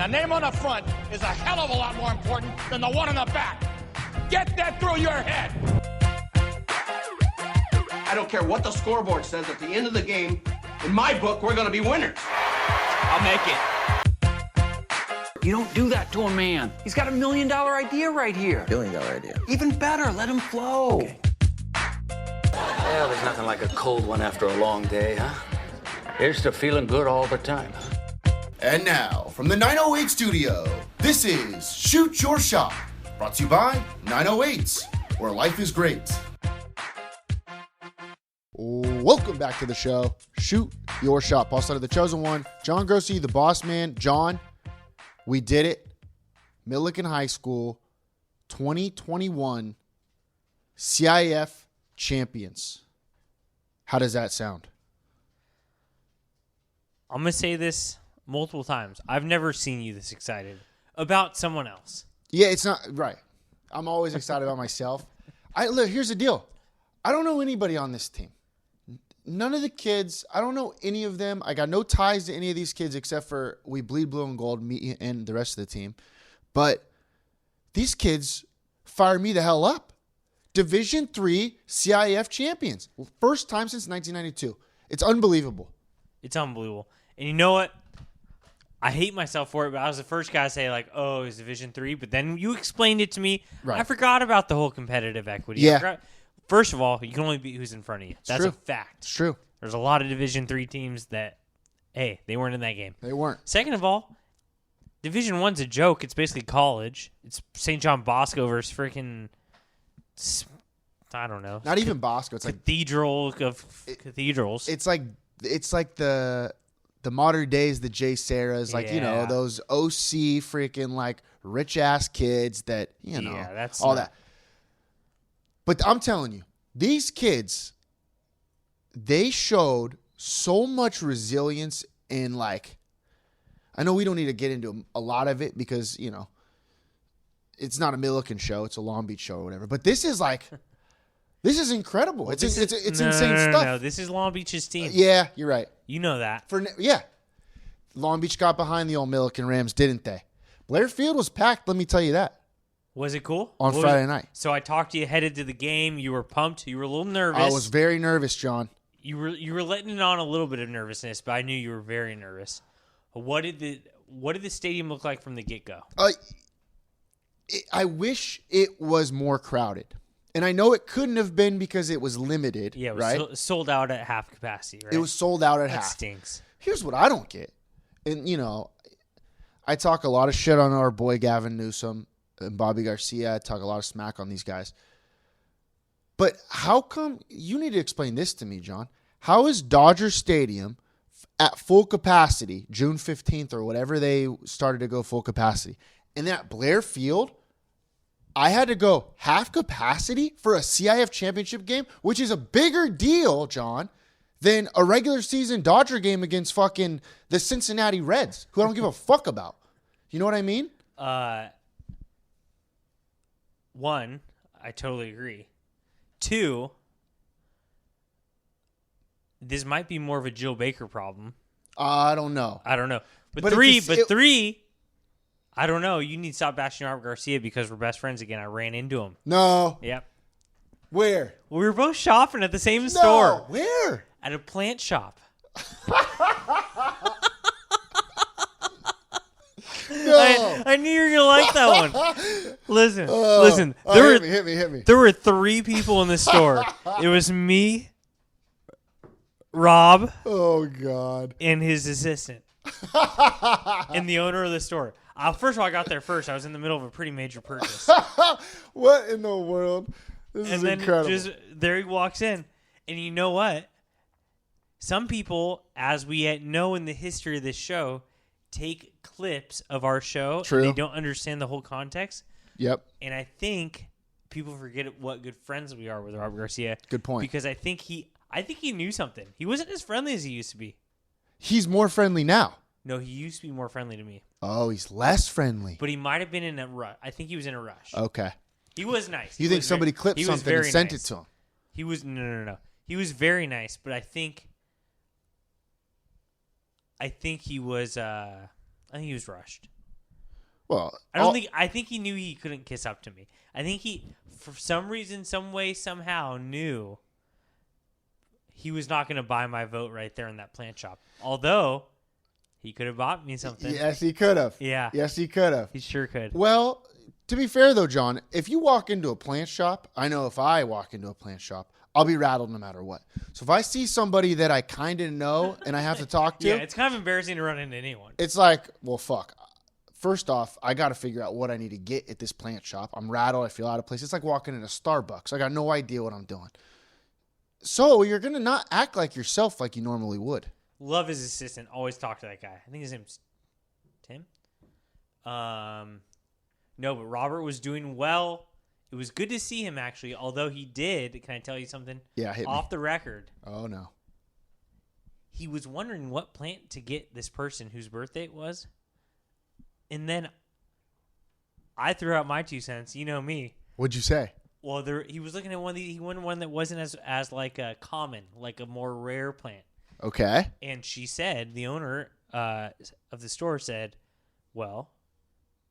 The name on the front is a hell of a lot more important than the one on the back. Get that through your head. I don't care what the scoreboard says at the end of the game. In my book, we're going to be winners. I'll make it. You don't do that to a man. He's got $1 million idea right here. $1 billion idea. Even better, let him flow. Okay. Well, there's nothing like a cold one after a long day, huh? Here's to feeling good all the time. And now, from the 908 studio, this is Shoot Your Shot. Brought to you by 908s, where life is great. Welcome back to the show. Shoot Your Shot. Paul Sutter, the chosen one. John Grossi, the boss man. John, we did it. Millikan High School, 2021 CIF champions. How does that sound? I'm going to say this multiple times. I've never seen you this excited about someone else. Yeah, it's not right. I'm always excited about myself. Look, here's the deal. I don't know anybody on this team. None of the kids, I don't know any of them. I got no ties to any of these kids except for we bleed blue and gold, me and the rest of the team. But these kids fire me the hell up. Division III CIF champions. First time since 1992. It's unbelievable. It's unbelievable. And you know what? I hate myself for it, but I was the first guy to say, like, oh, it's Division III. But then you explained it to me. Right. I forgot about the whole competitive equity. Yeah. First of all, you can only beat who's in front of you. That's true. a fact. It's true. There's a lot of Division III teams that, hey, they weren't in that game. They weren't. Second of all, Division I's a joke. It's basically college. It's St. John Bosco versus freaking, I don't know. Not even Bosco. It's cathedral of cathedrals. It's like the modern days, the Jay Sarahs, like, you know, those OC freaking like rich ass kids that, you know, that's all that. But I'm telling you, these kids, they showed so much resilience in, like, I know we don't need to get into a lot of it because, you know, it's not a Millikan show. It's a Long Beach show or whatever. But this is like, this is incredible. It's insane stuff. No, this is Long Beach's team. Yeah, you're right. You know that. Long Beach got behind the old Millikan Rams, didn't they? Blair Field was packed, let me tell you that. Was it cool? On Friday night. So I talked to you headed to the game. You were pumped. You were a little nervous. I was very nervous, John. You were letting it on a little bit of nervousness, but I knew you were very nervous. What did the stadium look like from the get-go? I wish it was more crowded. And I know it couldn't have been because it was limited, yeah, it was right? Sold out at half capacity, right? It was sold out at that half. Stinks. Here's what I don't get. And, you know, I talk a lot of shit on our boy Gavin Newsom and Bobby Garcia. I talk a lot of smack on these guys. But how come – you need to explain this to me, John. How is Dodger Stadium at full capacity, June 15th or whatever they started to go full capacity, and then at Blair Field, I had to go half capacity for a CIF championship game, which is a bigger deal, John, than a regular season Dodger game against fucking the Cincinnati Reds, who I don't give a fuck about. You know what I mean? One, I totally agree. Two, this might be more of a Jill Baker problem. I don't know. But three, I don't know. You need to stop bashing Robert Garcia because we're best friends again. I ran into him. No. Yep. Where? We were both shopping at the same store. Where? At a plant shop. No. I knew you were going to like that one. Listen. Hit me. There were three people in the store. It was me, Rob. Oh, God. And his assistant. And the owner of the store. First of all, I got there first. I was in the middle of a pretty major purchase. What in the world? This is incredible. There he walks in. And you know what? Some people, as we know in the history of this show, take clips of our show. True. And they don't understand the whole context. Yep. And I think people forget what good friends we are with Robert Garcia. Good point. Because I think he knew something. He wasn't as friendly as he used to be. He's more friendly now. No, he used to be more friendly to me. Oh, he's less friendly. But he might have been in a rush. I think he was in a rush. Okay. He was nice. You think somebody clipped something and sent it to him? He was no. He was very nice, but I think he was rushed. Well, I think he knew he couldn't kiss up to me. I think he, for some reason, some way, somehow, knew he was not going to buy my vote right there in that plant shop. Although he could have bought me something. Yes, he could have. Yeah. Yes, he could have. He sure could. Well, to be fair though, John, if you walk into a plant shop, I know if I walk into a plant shop, I'll be rattled no matter what. So if I see somebody that I kind of know and I have to talk to, Yeah, it's kind of embarrassing to run into anyone. it's like, well, fuck. First off, I got to figure out what I need to get at this plant shop. I'm rattled. I feel out of place. It's like walking into Starbucks. I got no idea what I'm doing. So you're going to not act like yourself like you normally would. Love his assistant. Always talk to that guy. I think his name's Tim. No, but Robert was doing well. It was good to see him, actually, although he did. Can I tell you something? Yeah, hit me. Off the record. Oh, no. He was wondering what plant to get this person whose birthday it was. And then I threw out my 2 cents. You know me. What'd you say? Well, he was looking at one of these. He wanted one that wasn't as like a common, like a more rare plant. Okay. And she said, the owner of the store said, well,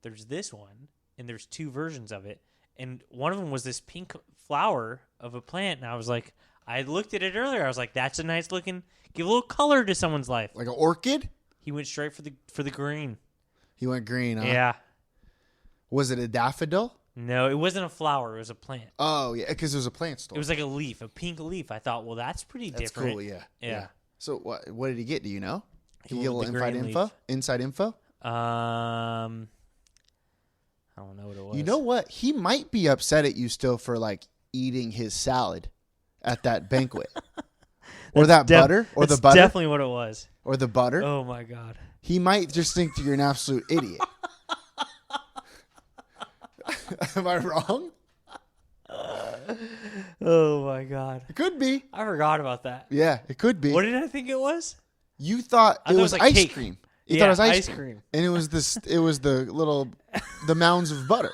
there's this one, and there's 2 versions of it. And one of them was this pink flower of a plant. And I was like, I looked at it earlier. I was like, that's a nice looking, give a little color to someone's life. Like an orchid? He went straight for the green. He went green, huh? Yeah. Was it a daffodil? No, it wasn't a flower. It was a plant. Oh, yeah, because it was a plant store. It was like a leaf, a pink leaf. I thought, well, that's pretty That's different. cool, yeah. Yeah. So what did he get? Do you know? Can you He get a wanted little the green inside info? I don't know what it was. You know what? He might be upset at you still for like eating his salad at that banquet. Or that butter? Or the butter? Definitely what it was. Or the butter? Oh, my God. He might just think that you're an absolute idiot. Am I wrong? Oh, my God. It could be. I forgot about that. Yeah, it could be. What did I think it was? You thought I it thought was like ice cake. cream. You Yeah, thought it was ice ice cream. cream. And it was the mounds of butter.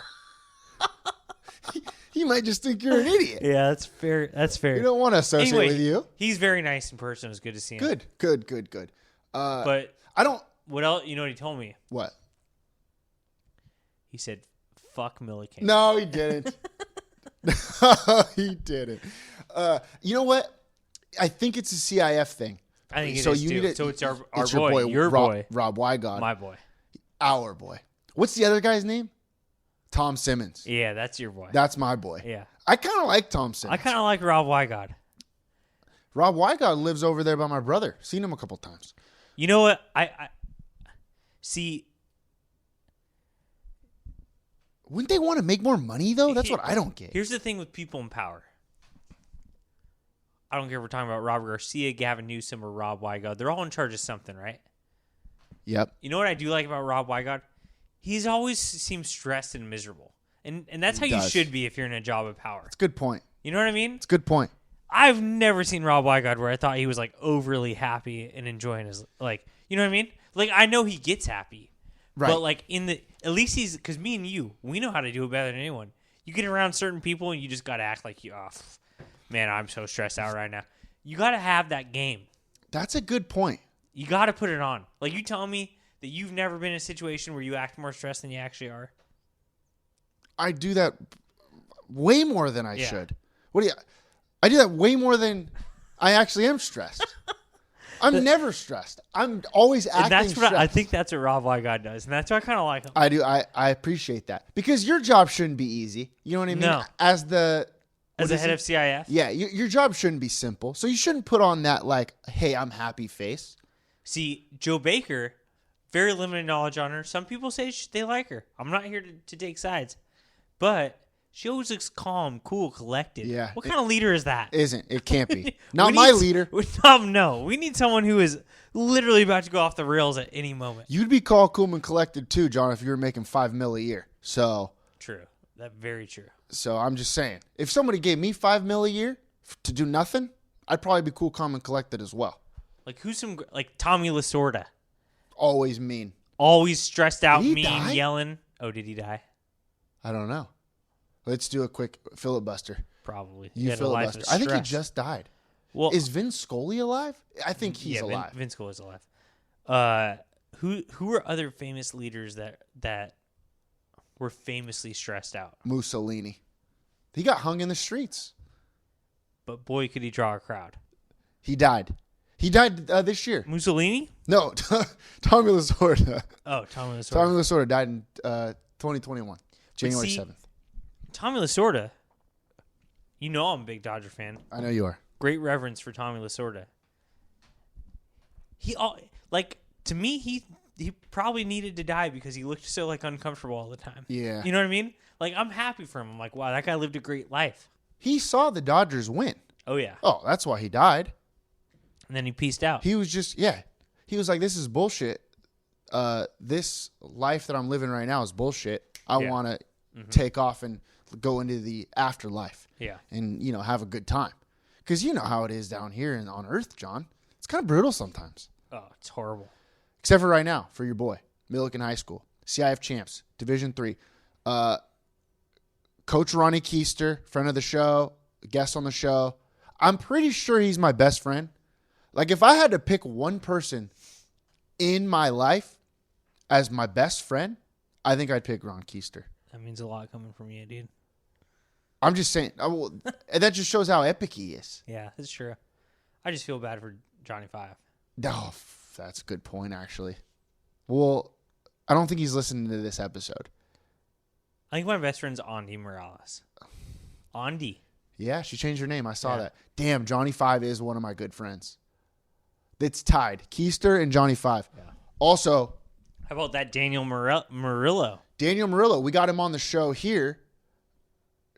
He might just think you're an idiot. Yeah, that's fair. That's fair. You don't want to associate Anyway, with you. He's very nice in person. It was good to see him. Good. But I don't. what else? You know what he told me? What? He said, fuck Millie King. No, he didn't. No, he didn't. You know what? I think it's a CIF thing. I think it so is, you too. need it. So it's our your boy, your Rob, boy. Rob Wygod. My boy. Our boy. What's the other guy's name? Tom Simmons. Yeah, that's your boy. That's my boy. Yeah. I kind of like Tom I Simmons. kind of like Rob Wygod. Rob Wygod lives over there by my brother. Seen him a couple times. You know what? I see. Wouldn't they want to make more money, though? That's what I don't get. Here's the thing with people in power. I don't care if we're talking about Robert Garcia, Gavin Newsom, or Rob Wygod. They're all in charge of something, right? Yep. You know what I do like about Rob Wygod? He's always seems stressed and miserable. And that's how you should be if you're in a job of power. It's a good point. You know what I mean? It's a good point. I've never seen Rob Wygod where I thought he was like overly happy and enjoying his, like, you know what I mean? Like, I know he gets happy. Right. But like at least he's, because me and you, we know how to do it better than anyone. You get around certain people and you just got to act like, man, I'm so stressed out right now. You got to have that game. That's a good point. You got to put it on. Like, you tell me that you've never been in a situation where you act more stressed than you actually are. I do that way more than I Yeah. should. I do that way more than I actually am stressed. I'm never stressed. I'm always acting And that's what stressed. I think that's what Rob Wygod does. And that's why I kind of like him. I do. I appreciate that because your job shouldn't be easy. You know what I mean? No. As the As the head of CIF. yeah, your job shouldn't be simple. So you shouldn't put on that like, hey, I'm happy face. See, Joe Baker, very limited knowledge on her. Some people say they like her. I'm not here to take sides. But she always looks calm, cool, collected. Yeah. What kind of leader is that? It can't be. Not We my need- leader. No. We need someone who is literally about to go off the rails at any moment. You'd be called cool and collected too, John, if you were making $5 million a year. So True. That's very true. I'm just saying, if somebody gave me $5 million a year to do nothing, I'd probably be cool, calm, and collected as well. Like, like Tommy Lasorda. Always mean. Always stressed out, Did he mean, die? yelling. Oh, did he die? I don't know. Let's do a quick filibuster. Probably. You He had a life filibuster. of I think he stress. just died. Well, Is Vin Scully alive? I think he's yeah, alive. Vince Cole is alive. Who are other famous leaders that were famously stressed out. Mussolini. He got hung in the streets. But boy, could he draw a crowd. He died. He died this year. Mussolini? No, Tommy Lasorda. Oh, Tommy Lasorda. Tommy Lasorda died in 2021, January 7th. Tommy Lasorda, you know I'm a big Dodger fan. I know you are. Great reverence for Tommy Lasorda. To me, he probably needed to die because he looked so uncomfortable all the time. Yeah. You know what I mean? I'm happy for him. I'm like, wow, that guy lived a great life. He saw the Dodgers win. Oh yeah. Oh, that's why he died. And then he pieced out. He was just, he was like, this is bullshit. This life that I'm living right now is bullshit. I want to take off and go into the afterlife. Yeah. And, have a good time. Because you know how it is down here and on Earth, John. It's kind of brutal sometimes. Oh, it's horrible. Except for right now, for your boy, Millikan High School, CIF champs, Division III. Coach Ronnie Keister, friend of the show, guest on the show. I'm pretty sure he's my best friend. If I had to pick one person in my life as my best friend, I think I'd pick Ron Keister. That means a lot coming from you, dude. I'm just saying. That just shows how epic he is. Yeah, that's true. I just feel bad for Johnny Five. Oh, that's a good point, actually. Well, I don't think he's listening to this episode. I think my best friend's Andy Morales. Andy. Yeah, she changed her name. I saw that. Damn, Johnny Five is one of my good friends. It's tied. Keister and Johnny Five. Yeah. Also, how about that Daniel Murillo? Daniel Murillo, we got him on the show here.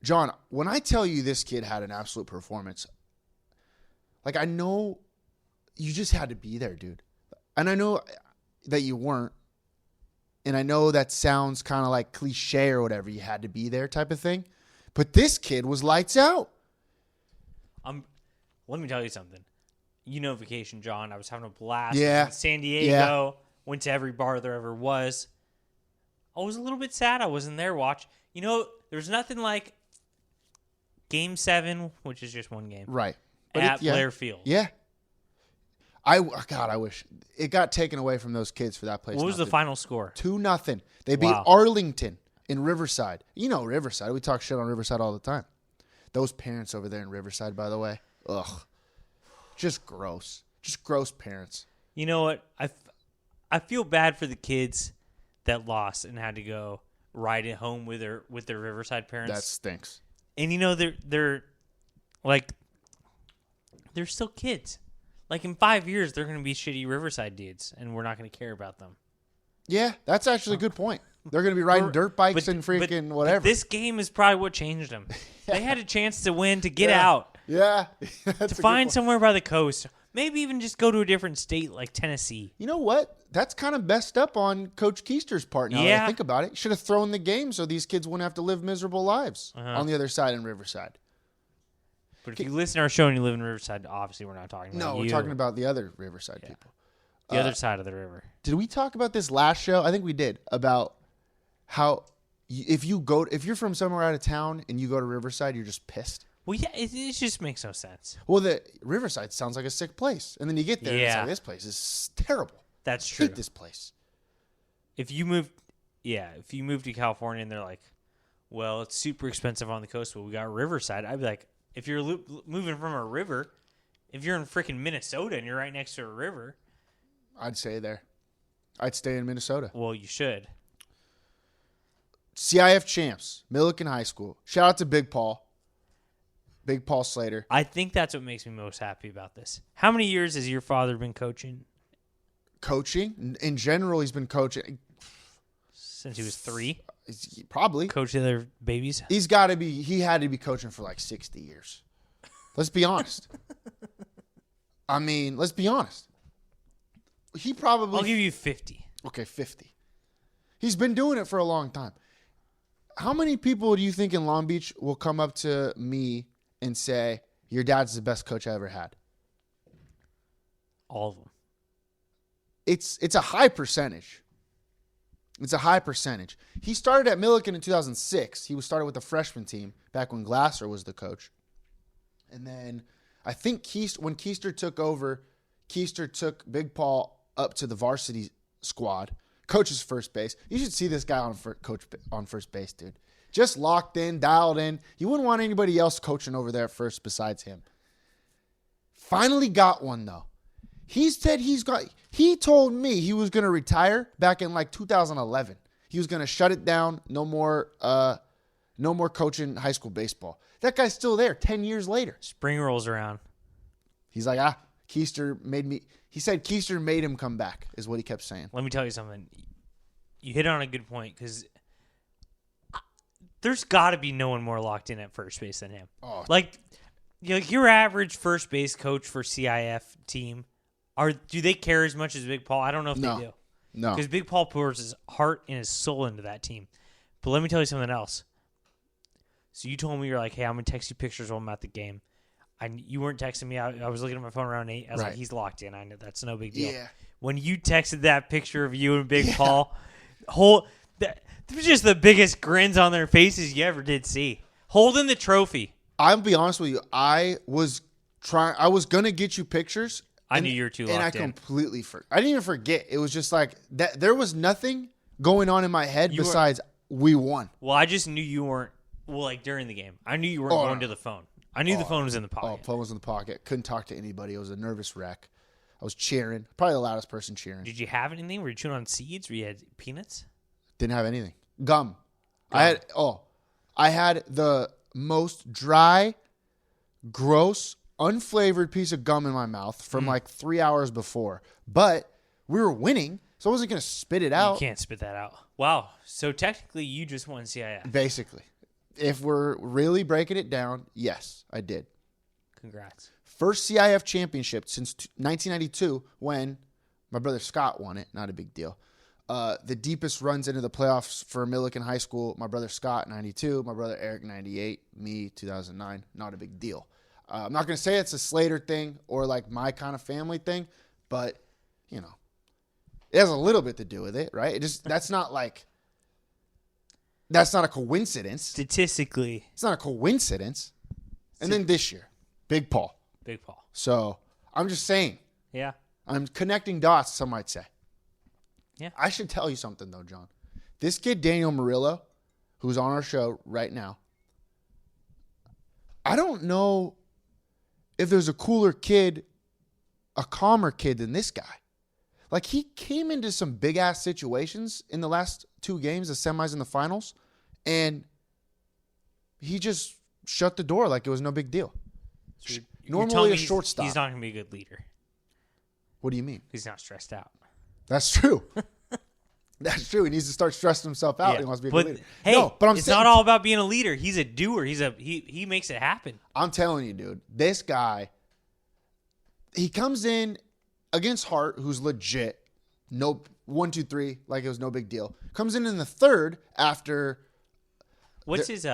John, when I tell you this kid had an absolute performance, I know you just had to be there, dude. And I know that you weren't. And I know that sounds kind of like cliche or whatever. You had to be there type of thing. But this kid was lights out. Let me tell you something. Vacation, John. I was having a blast. Yeah. In San Diego. Yeah. Went to every bar there ever was. I was a little bit sad I wasn't there. There's nothing like Game 7, which is just one game. Right. At Blair Field. Yeah. I wish it got taken away from those kids for that place. What was the final score? 2-0. They beat Arlington in Riverside. You know Riverside. We talk shit on Riverside all the time. Those parents over there in Riverside, by the way. Ugh. Just gross. Just gross parents. You know what? I feel bad for the kids that lost and had to go ride it home with their Riverside parents. That stinks. And they're still kids. In 5 years, they're going to be shitty Riverside dudes, and we're not going to care about them. Yeah, that's actually a good point. They're going to be riding dirt bikes and freaking whatever. But this game is probably what changed them. They had a chance to win, to get out. Yeah. To find somewhere by the coast. Maybe even just go to a different state like Tennessee. You know what? That's kind of messed up on Coach Keister's part now that I think about it. Should have thrown the game so these kids wouldn't have to live miserable lives on the other side in Riverside. But if you listen to our show and you live in Riverside, obviously we're not talking about you. No, we're talking about the other Riverside people. The other side of the river. Did we talk about this last show? I think we did. About how if you're from somewhere out of town and you go to Riverside, you're just pissed. Well, yeah, it just makes no sense. Well, the Riverside sounds like a sick place. And then you get there and it's like, this place is terrible. That's true. I hate this place. If you move to California and they're like, well, it's super expensive on the coast, but we got Riverside, I'd be like, if you're moving from a river, if you're in freaking Minnesota and you're right next to a river. I'd stay there. I'd stay in Minnesota. Well, you should. CIF champs, Millikan High School. Shout out to Big Paul Slater. I think that's what makes me most happy about this. How many years has your father been coaching? Coaching? In general, he's been coaching. Since he was 3? Probably. Coaching their babies? He had to be coaching for 60 years. Let's be honest. Let's be honest. He probably... I'll give you 50. Okay, 50. He's been doing it for a long time. How many people do you think in Long Beach will come up to me and say, your dad's the best coach I ever had? All of them. It's a high percentage. It's a high percentage. He started at Millikan in 2006. He was started with the freshman team back when Glasser was the coach. And then I think when Keister took over, Keister took Big Paul up to the varsity squad. coaches first base. You should see this guy on first base, dude. Just locked in, dialed in. You wouldn't want anybody else coaching over there at first besides him. Finally got one, though. He told me he was going to retire back in like 2011. He was going to shut it down. No more coaching high school baseball. That guy's still there 10 years later. Spring rolls around. He's like, Keister made me. He said Keister made him come back, is what he kept saying. Let me tell you something. You hit on a good point because there's got to be no one more locked in at first base than him. Oh. Like your average first base coach for CIF team, do they care as much as Big Paul? I don't know if they do. No. Because Big Paul pours his heart and his soul into that team. But let me tell you something else. So you told me, you're like, hey, I'm going to text you pictures while I'm at the game. You weren't texting me. I was looking at my phone around 8. I was like, he's locked in. I know that's no big deal. Yeah. When you texted that picture of you and Big Paul, there was just the biggest grins on their faces you ever did see. Holding the trophy. I'll be honest with you. I was going to get you pictures. I knew you were too locked in. And I completely forgot. I didn't even forget. It was just like that. There was nothing going on in my head besides we won. Well, I just knew you weren't. Well, like during the game, I knew you weren't going to the phone. I knew the phone was in the pocket. Oh, phone was in the pocket. Couldn't talk to anybody. It was a nervous wreck. I was cheering. Probably the loudest person cheering. Did you have anything? Were you chewing on seeds? Or you had peanuts? Didn't have anything. Gum. I had the most dry, gross, unflavored piece of gum in my mouth from like 3 hours before. But we were winning, so I wasn't going to spit it out. You can't spit that out. Wow. So technically, you just won CIF. Basically. If we're really breaking it down, yes, I did. Congrats. First CIF championship since 1992 when my brother Scott won it. Not a big deal. The deepest runs into the playoffs for Milliken High School, my brother Scott, 92. My brother Eric, 98. Me, 2009. Not a big deal. I'm not going to say it's a Slater thing or like my kind of family thing, but, it has a little bit to do with it, right? That's not a coincidence. Statistically. It's not a coincidence. And then this year, Big Paul. Big Paul. So I'm just saying. Yeah. I'm connecting dots, some might say. Yeah. I should tell you something, though, John. This kid, Daniel Murillo, who's on our show right now, I don't know if there's a cooler kid, a calmer kid than this guy. Like, he came into some big-ass situations in the last 2 games, the semis and the finals, and he just shut the door like it was no big deal. So Normally a shortstop. He's not going to be a good leader. What do you mean? He's not stressed out. That's true. That's true. He needs to start stressing himself out. He wants to be a good leader. Hey, no, but it's not all about being a leader. He's a doer. He makes it happen. I'm telling you, dude. This guy, he comes in against Hart, who's legit. No 1, 2, 3, like it was no big deal. Comes in the third after. What's his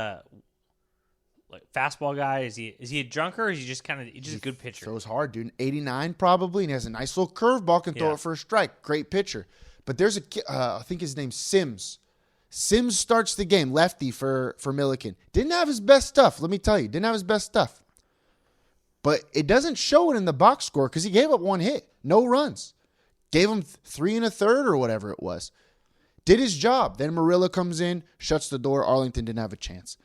fastball guy? Is he a junker? Or is he just a good pitcher? Throws hard, dude. 89 probably, and he has a nice little curveball. Can throw it for a strike. Great pitcher. But there's I think his name's Sims. Sims starts the game, lefty for Milliken. Didn't have his best stuff. Let me tell you, didn't have his best stuff. But it doesn't show it in the box score because he gave up 1 hit, no runs. Gave him 3 1/3 or whatever it was. Did his job. Then Murillo comes in, shuts the door. Arlington didn't have a chance.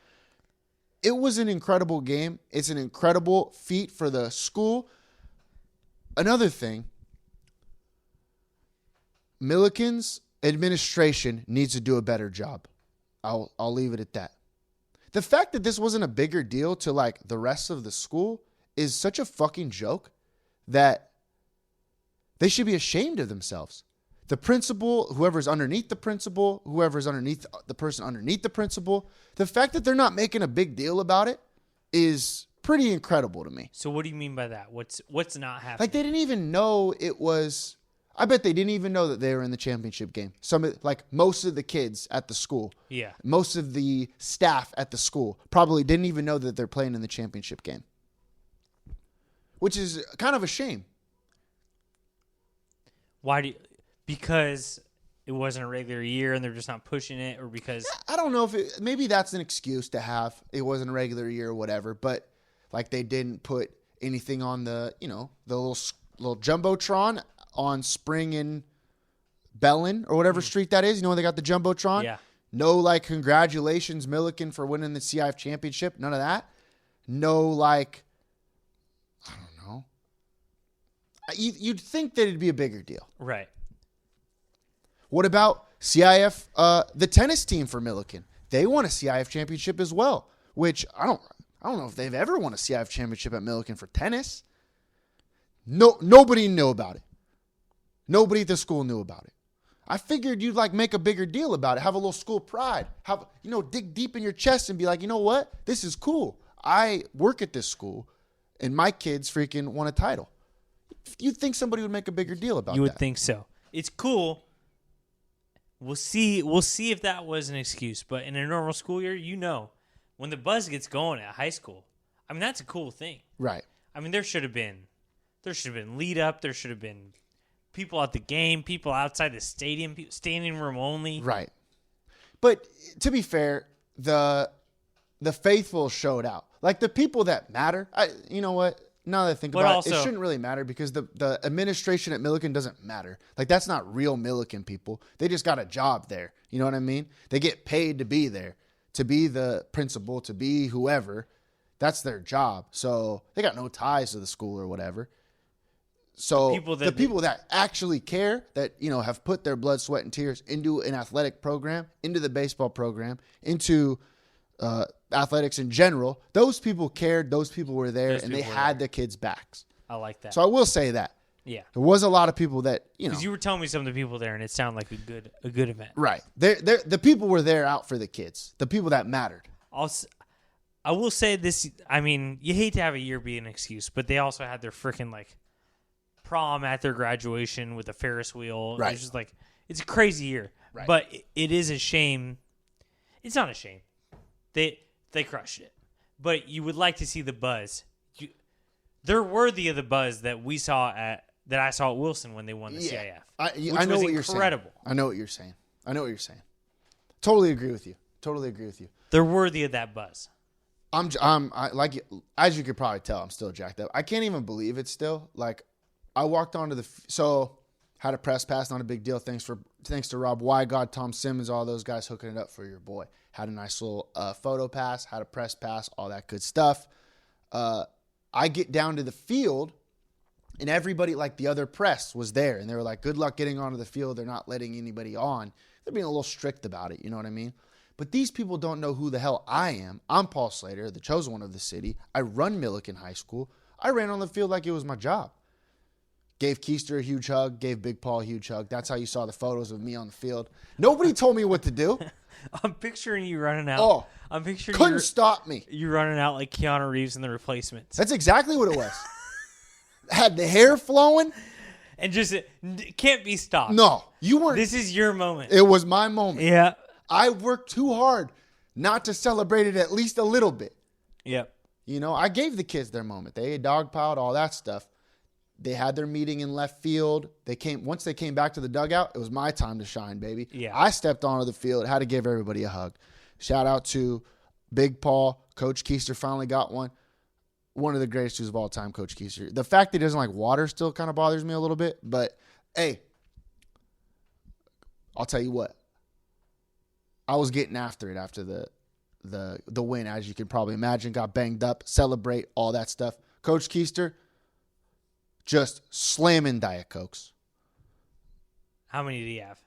It was an incredible game. It's an incredible feat for the school. Another thing, Milliken's administration needs to do a better job. I'll leave it at that. The fact that this wasn't a bigger deal to like the rest of the school is such a fucking joke that they should be ashamed of themselves. The principal, whoever's underneath the principal, whoever's underneath the person underneath the principal, the fact that they're not making a big deal about it is pretty incredible to me. So what do you mean by that? What's not happening? Like they didn't even know it was. I bet they didn't even know that they were in the championship game. Most of the kids at the school, most of the staff at the school probably didn't even know that they're playing in the championship game, which is kind of a shame. Why because it wasn't a regular year and they're just not pushing it, or because I don't know if maybe that's an excuse to have. It wasn't a regular year or whatever, but like they didn't put anything on the the little jumbotron on spring and Bellin or whatever street that is. You know where they got the Jumbotron? Yeah. No, like, congratulations, Milliken, for winning the CIF championship. None of that. No, like, I don't know. You'd think that it'd be a bigger deal. Right. What about CIF, the tennis team for Milliken? They won a CIF championship as well, which I don't know if they've ever won a CIF championship at Milliken for tennis. No, nobody knew about it. Nobody at the school knew about it. I figured you'd like make a bigger deal about it, have a little school pride, dig deep in your chest and be like, you know what? This is cool. I work at this school and my kids freaking won a title. You'd think somebody would make a bigger deal about that. You would think so. It's cool. We'll see if that was an excuse. But in a normal school year, when the buzz gets going at high school, I mean, that's a cool thing. Right. I mean, there should have been lead up. There should have been people at the game, people outside the stadium, standing room only. Right. But to be fair, the faithful showed out. Like the people that matter. You know what? Now that I think about it, it shouldn't really matter because the administration at Milliken doesn't matter. Like that's not real Milliken people. They just got a job there. You know what I mean? They get paid to be there, to be the principal, to be whoever. That's their job. So they got no ties to the school or whatever. So the people that actually care, that, have put their blood, sweat, and tears into an athletic program, into the baseball program, into athletics in general, those people cared, those people were there, and they had the kids' backs. I like that. So I will say that. Yeah. There was a lot of people that, Because you were telling me some of the people there, and it sounded like a good event. Right. The people were there out for the kids, the people that mattered. I will say this, I mean, you hate to have a year be an excuse, but they also had their freaking, like, prom at their graduation with a Ferris wheel. Right. It's just like, it's a crazy year. Right. But it is a shame. It's not a shame. They crushed it. But you would like to see the buzz. They're worthy of the buzz that I saw at Wilson when they won the CIF. I know what you're saying. Incredible. I know what you're saying. Totally agree with you. They're worthy of that buzz. As you could probably tell, I'm still jacked up. I can't even believe it still. Like, I walked onto had a press pass, not a big deal. Thanks to Rob Wygod, Tom Simmons, all those guys hooking it up for your boy. Had a nice little photo pass, had a press pass, all that good stuff. I get down to the field, and everybody, like the other press, was there, and they were like, "Good luck getting onto the field. They're not letting anybody on." They're being a little strict about it. You know what I mean? But these people don't know who the hell I am. I'm Paul Slater, the chosen one of the city. I run Milliken High School. I ran on the field like it was my job. Gave Keister a huge hug, gave Big Paul a huge hug. That's how you saw the photos of me on the field. Nobody told me what to do. I'm picturing you running out. Oh, I'm picturing couldn't stop me. You running out like Keanu Reeves in The Replacements. That's exactly what it was. Had the hair flowing. And just can't be stopped. No, you weren't. This is your moment. It was my moment. Yeah. I worked too hard not to celebrate it at least a little bit. Yep. I gave the kids their moment. They dogpiled, all that stuff. They had their meeting in left field. Once they came back to the dugout, it was my time to shine, baby. Yeah. I stepped onto the field, had to give everybody a hug. Shout out to Big Paul. Coach Keister finally got one. One of the greatest dudes of all time, Coach Keister. The fact that he doesn't like water still kind of bothers me a little bit. But, hey, I'll tell you what. I was getting after it after the win, as you can probably imagine. Got banged up, celebrate, all that stuff. Coach Keister, just slamming Diet Cokes. How many did he have?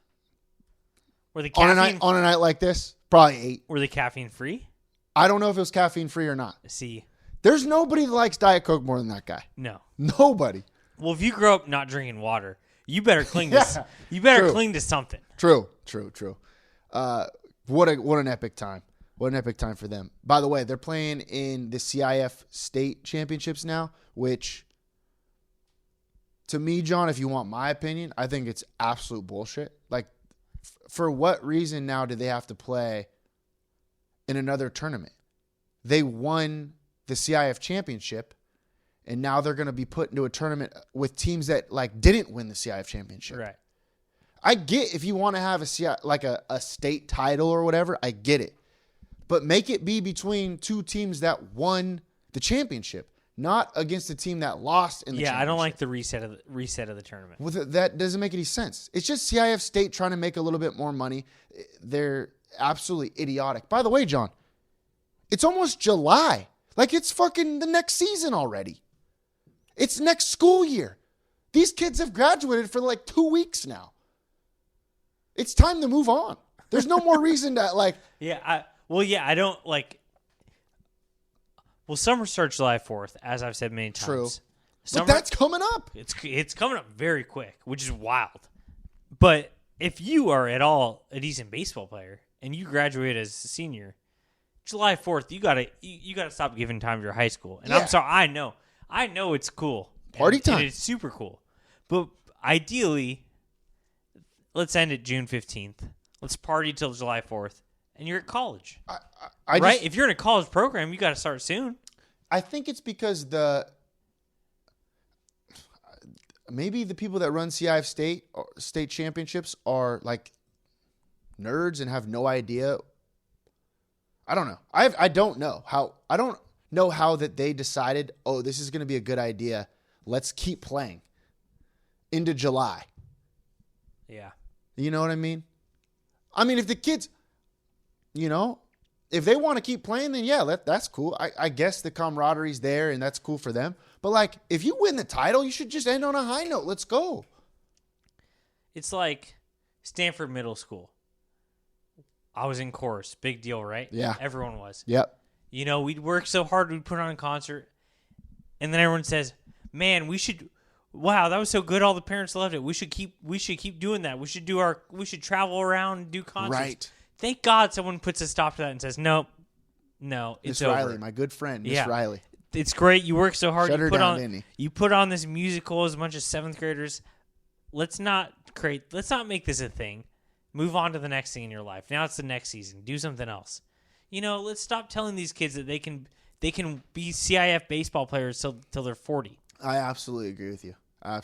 Were they on caffeine a night like this? Probably 8. Were they caffeine free? I don't know if it was caffeine free or not. See, there's nobody that likes Diet Coke more than that guy. No, nobody. Well, if you grow up not drinking water, you better cling to. You better cling to something. True. What an epic time. What an epic time for them. By the way, they're playing in the CIF state championships now, which, to me, John, if you want my opinion, I think it's absolute bullshit. Like, for what reason now do they have to play in another tournament? They won the CIF championship, and now they're going to be put into a tournament with teams that didn't win the CIF championship. Right. I get if you want to have a state title or whatever, I get it. But make it be between two teams that won the championship. not against a team that lost in the championship. I don't like the reset of the tournament. That doesn't make any sense. It's just CIF State trying to make a little bit more money. They're absolutely idiotic. By the way, John, it's almost July. Like, it's fucking the next season already. It's next school year. These kids have graduated for like 2 weeks now. It's time to move on. There's no more reason to like. I don't like. Well, summer starts July 4th, as I've said many times. True. Summer, but that's coming up. It's coming up very quick, which is wild. But if you are at all a decent baseball player and you graduate as a senior, July 4th, you gotta stop giving time to your high school. And I'm sorry, I know it's cool. Party time. And it's super cool. But ideally, let's end it June 15th. Let's party till July 4th. And you're at college. Right? If you're in a college program, you got to start soon. I think it's because maybe the people that run CIF state championships are like nerds and have no idea. I don't know. I don't know how that they decided, oh, this is going to be a good idea. Let's keep playing into July. Yeah. You know what I mean? I mean, if the kids, if they want to keep playing, then yeah, that's cool. I guess the camaraderie's there and that's cool for them. But like, if you win the title, you should just end on a high note. Let's go. It's like Stanford Middle School. I was in chorus. Big deal, right? Yeah. Everyone was. Yep. We'd work so hard, we'd put on a concert. And then everyone says, man, wow, that was so good. All the parents loved it. We should keep doing that. We should travel around and do concerts. Right. Thank God someone puts a stop to that and says, no, it's Miss over. Riley, my good friend, Miss Riley. It's great. You work so hard. Shut her down, didn't he? You put on this musical as a bunch of 7th graders. Let's not make this a thing. Move on to the next thing in your life. Now it's the next season. Do something else. Let's stop telling these kids that they can be CIF baseball players till they're 40. I absolutely agree with you.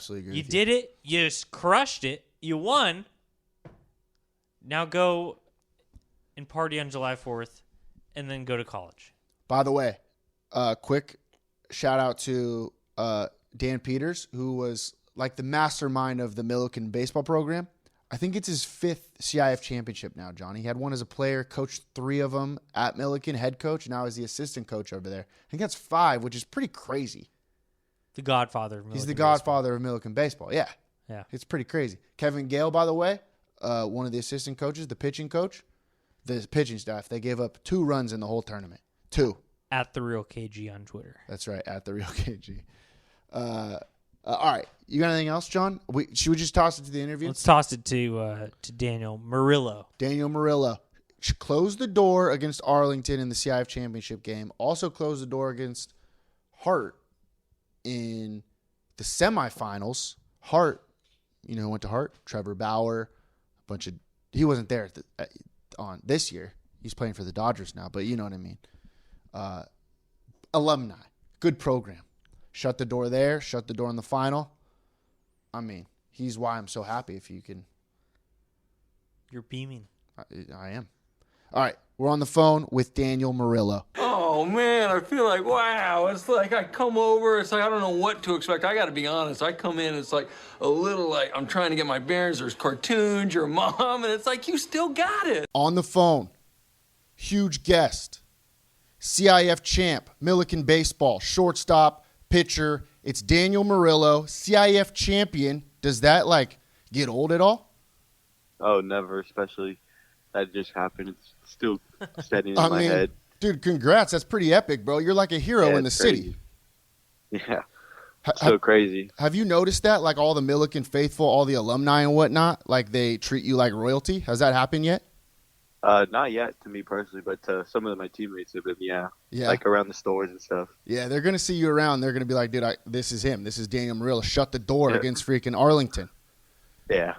You did it. You just crushed it. You won. Now go and party on July 4th and then go to college. By the way, quick shout out to Dan Peters, who was like the mastermind of the Millikan baseball program. I think it's his 5th CIF championship now, John. He had one as a player, coached 3 of them at Millikan, head coach. Now he's the assistant coach over there. I think that's 5, which is pretty crazy. The godfather of Millikan He's the godfather of Millikan baseball. Yeah. Yeah. It's pretty crazy. Kevin Gale, by the way, one of the assistant coaches, the pitching coach, the pitching staff, they gave up 2 runs in the whole tournament. 2. At the real KG on Twitter. That's right, at the real KG. All right, you got anything else, John? Should we just toss it to the interview? Let's toss it to Daniel Murillo. Daniel Murillo closed the door against Arlington in the CIF championship game. Also closed the door against Hart in the semifinals. Hart, who went to Hart? Trevor Bauer, a bunch of. He wasn't there on this year. He's playing for the Dodgers now, but you know what I mean. Alumni, good program. Shut the door there. Shut the door in the final. I mean, he's why I'm so happy. If you can, you're beaming. I am. All right, we're on the phone with Daniel Murillo. Oh, man, I feel like, wow. It's like I come over. It's like I don't know what to expect. I got to be honest. I come in. It's like a little like I'm trying to get my bearings. There's cartoons, your mom, and it's like you still got it. On the phone, huge guest, CIF champ, Millikan baseball, shortstop, pitcher. It's Daniel Murillo, CIF champion. Does that, get old at all? Oh, never, especially that just happened. It's still steady in my head. Dude, congrats. That's pretty epic, bro. You're like a hero in the city. Yeah. So crazy. Have you noticed that, all the Millikan faithful, all the alumni and whatnot, they treat you like royalty? Has that happened yet? Not yet to me personally, but to some of my teammates have been, yeah. Around the stores and stuff. Yeah, they're going to see you around. They're going to be like, dude, this is him. This is Daniel Murillo. Shut the door against freaking Arlington. Yeah.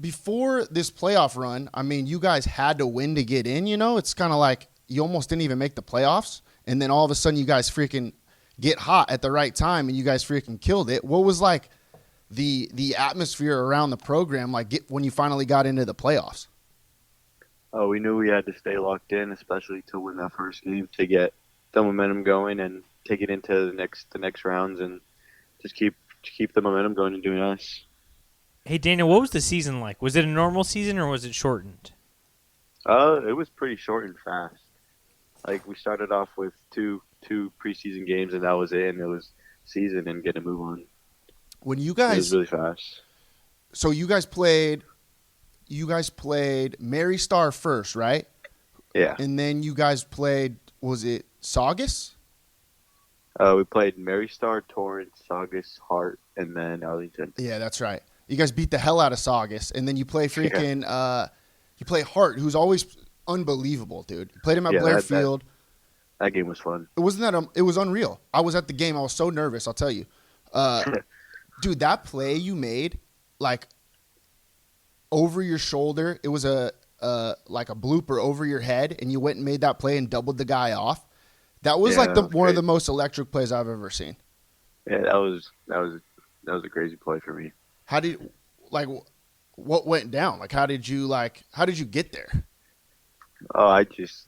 Before this playoff run, I mean, you guys had to win to get in, It's kind of like you almost didn't even make the playoffs, and then all of a sudden you guys freaking get hot at the right time, and you guys freaking killed it. What was, the atmosphere around the program, when you finally got into the playoffs? Oh, we knew we had to stay locked in, especially to win that first game to get the momentum going and take it into the next rounds and just keep the momentum going and doing us. Hey, Daniel, what was the season like? Was it a normal season or was it shortened? It was pretty short and fast. Like, we started off with two preseason games, and that was it, and it was season and get to move on. When you It guys, was really fast. so you guys played Mary Star first, right? Yeah. And then you guys played, was it Saugus? We played Mary Star, Torrance, Saugus, Hart, and then Arlington. Yeah, that's right. You guys beat the hell out of Saugus, and then you play freaking you play Hart, who's always unbelievable, dude. You played him at Blair Field. That game was fun. It wasn't that it was unreal. I was at the game. I was so nervous, I'll tell you. Dude, that play you made, like, over your shoulder, it was like a blooper over your head, and you went and made that play and doubled the guy off. That was one of the most electric plays I've ever seen. Yeah, that was a crazy play for me. How did, like, what went down? Like, how did you get there? Oh, I just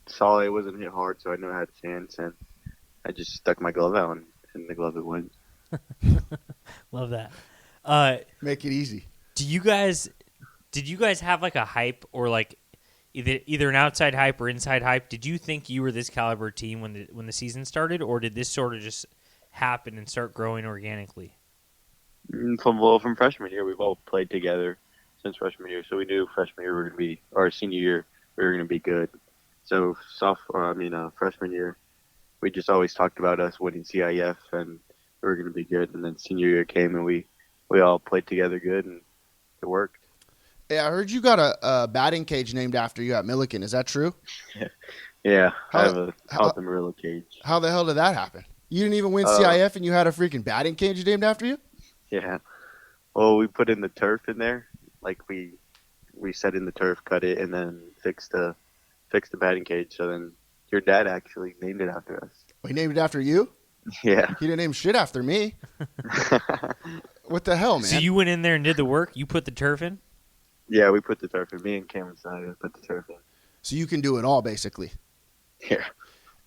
saw it wasn't hit hard, so I knew I had a chance, and I just stuck my glove out, and the glove it went. Love that. Make it easy. Did you guys have like a hype or like either an outside hype or inside hype? Did you think you were this caliber team when the season started, or did this sort of just happen and start growing organically? From freshman year, we've all played together since freshman year, so we knew freshman year we were going to be, or senior year we were going to be good. So freshman year, we just always talked about us winning CIF and we were going to be good. And then senior year came and we all played together good and it worked. Yeah, I heard you got a batting cage named after you at Milliken. Is that true? Yeah, I have a Amarillo cage. How the hell did that happen? You didn't even win CIF and you had a freaking batting cage named after you? Yeah. Well, we put in the turf in there. Like, we set in the turf, cut it, and then fixed the batting cage. So then your dad actually named it after us. Oh, he named it after you? Yeah. He didn't name shit after me. What the hell, man? So you went in there and did the work? You put the turf in? Yeah, we put the turf in. Me and Cameron Snyder put the turf in. So you can do it all, basically. Yeah.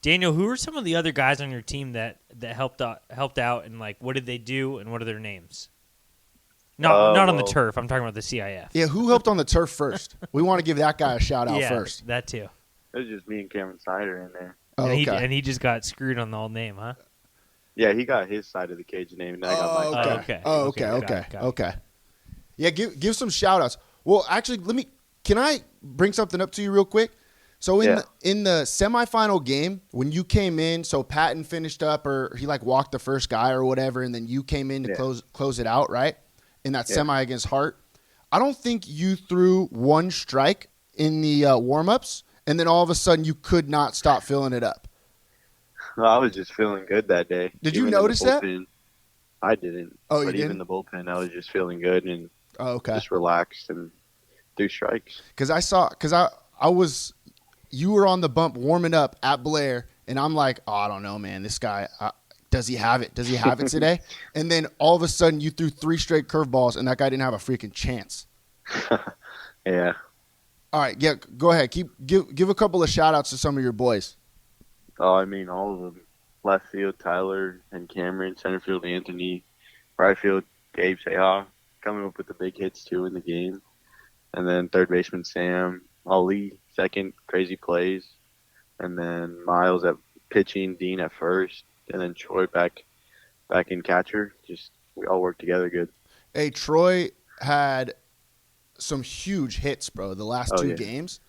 Daniel, who are some of the other guys on your team that helped out, and like what did they do and what are their names? Not on the turf. I'm talking about the CIF. Yeah, who helped on the turf first? We want to give that guy a shout out first. That too. It was just me and Cameron Snyder in there. Oh, okay. And he just got screwed on the old name, huh? Yeah, he got his side of the cage name, and I got my side. Okay. Yeah, give some shout outs. Well, actually, can I bring something up to you real quick? So in the semifinal game, when you came in, so Patton finished up, or he like walked the first guy or whatever, and then you came in to close it out, right? In that semi against Hart. I don't think you threw one strike in the warm-ups, and then all of a sudden you could not stop filling it up. Well, I was just feeling good that day. Did you notice that? I didn't. Oh, you didn't? didn't? Even the bullpen, I was just feeling good and just relaxed and threw strikes. You were on the bump warming up at Blair, and I'm like, oh, I don't know, man. This guy, does he have it? Does he have it today? And then all of a sudden you threw 3 straight curveballs, and that guy didn't have a freaking chance. Yeah. All right, yeah, go ahead. Give a couple of shout-outs to some of your boys. Oh, I mean, all of them. Left field, Tyler and Cameron. Center field, Anthony. Right field, Gabe Seha. Coming up with the big hits, too, in the game. And then third baseman, Sam. Ali, second, crazy plays. And then Miles at pitching, Dean at first. And then Troy back in catcher. Just, we all worked together good. Hey, Troy had some huge hits, bro, the last 2 games.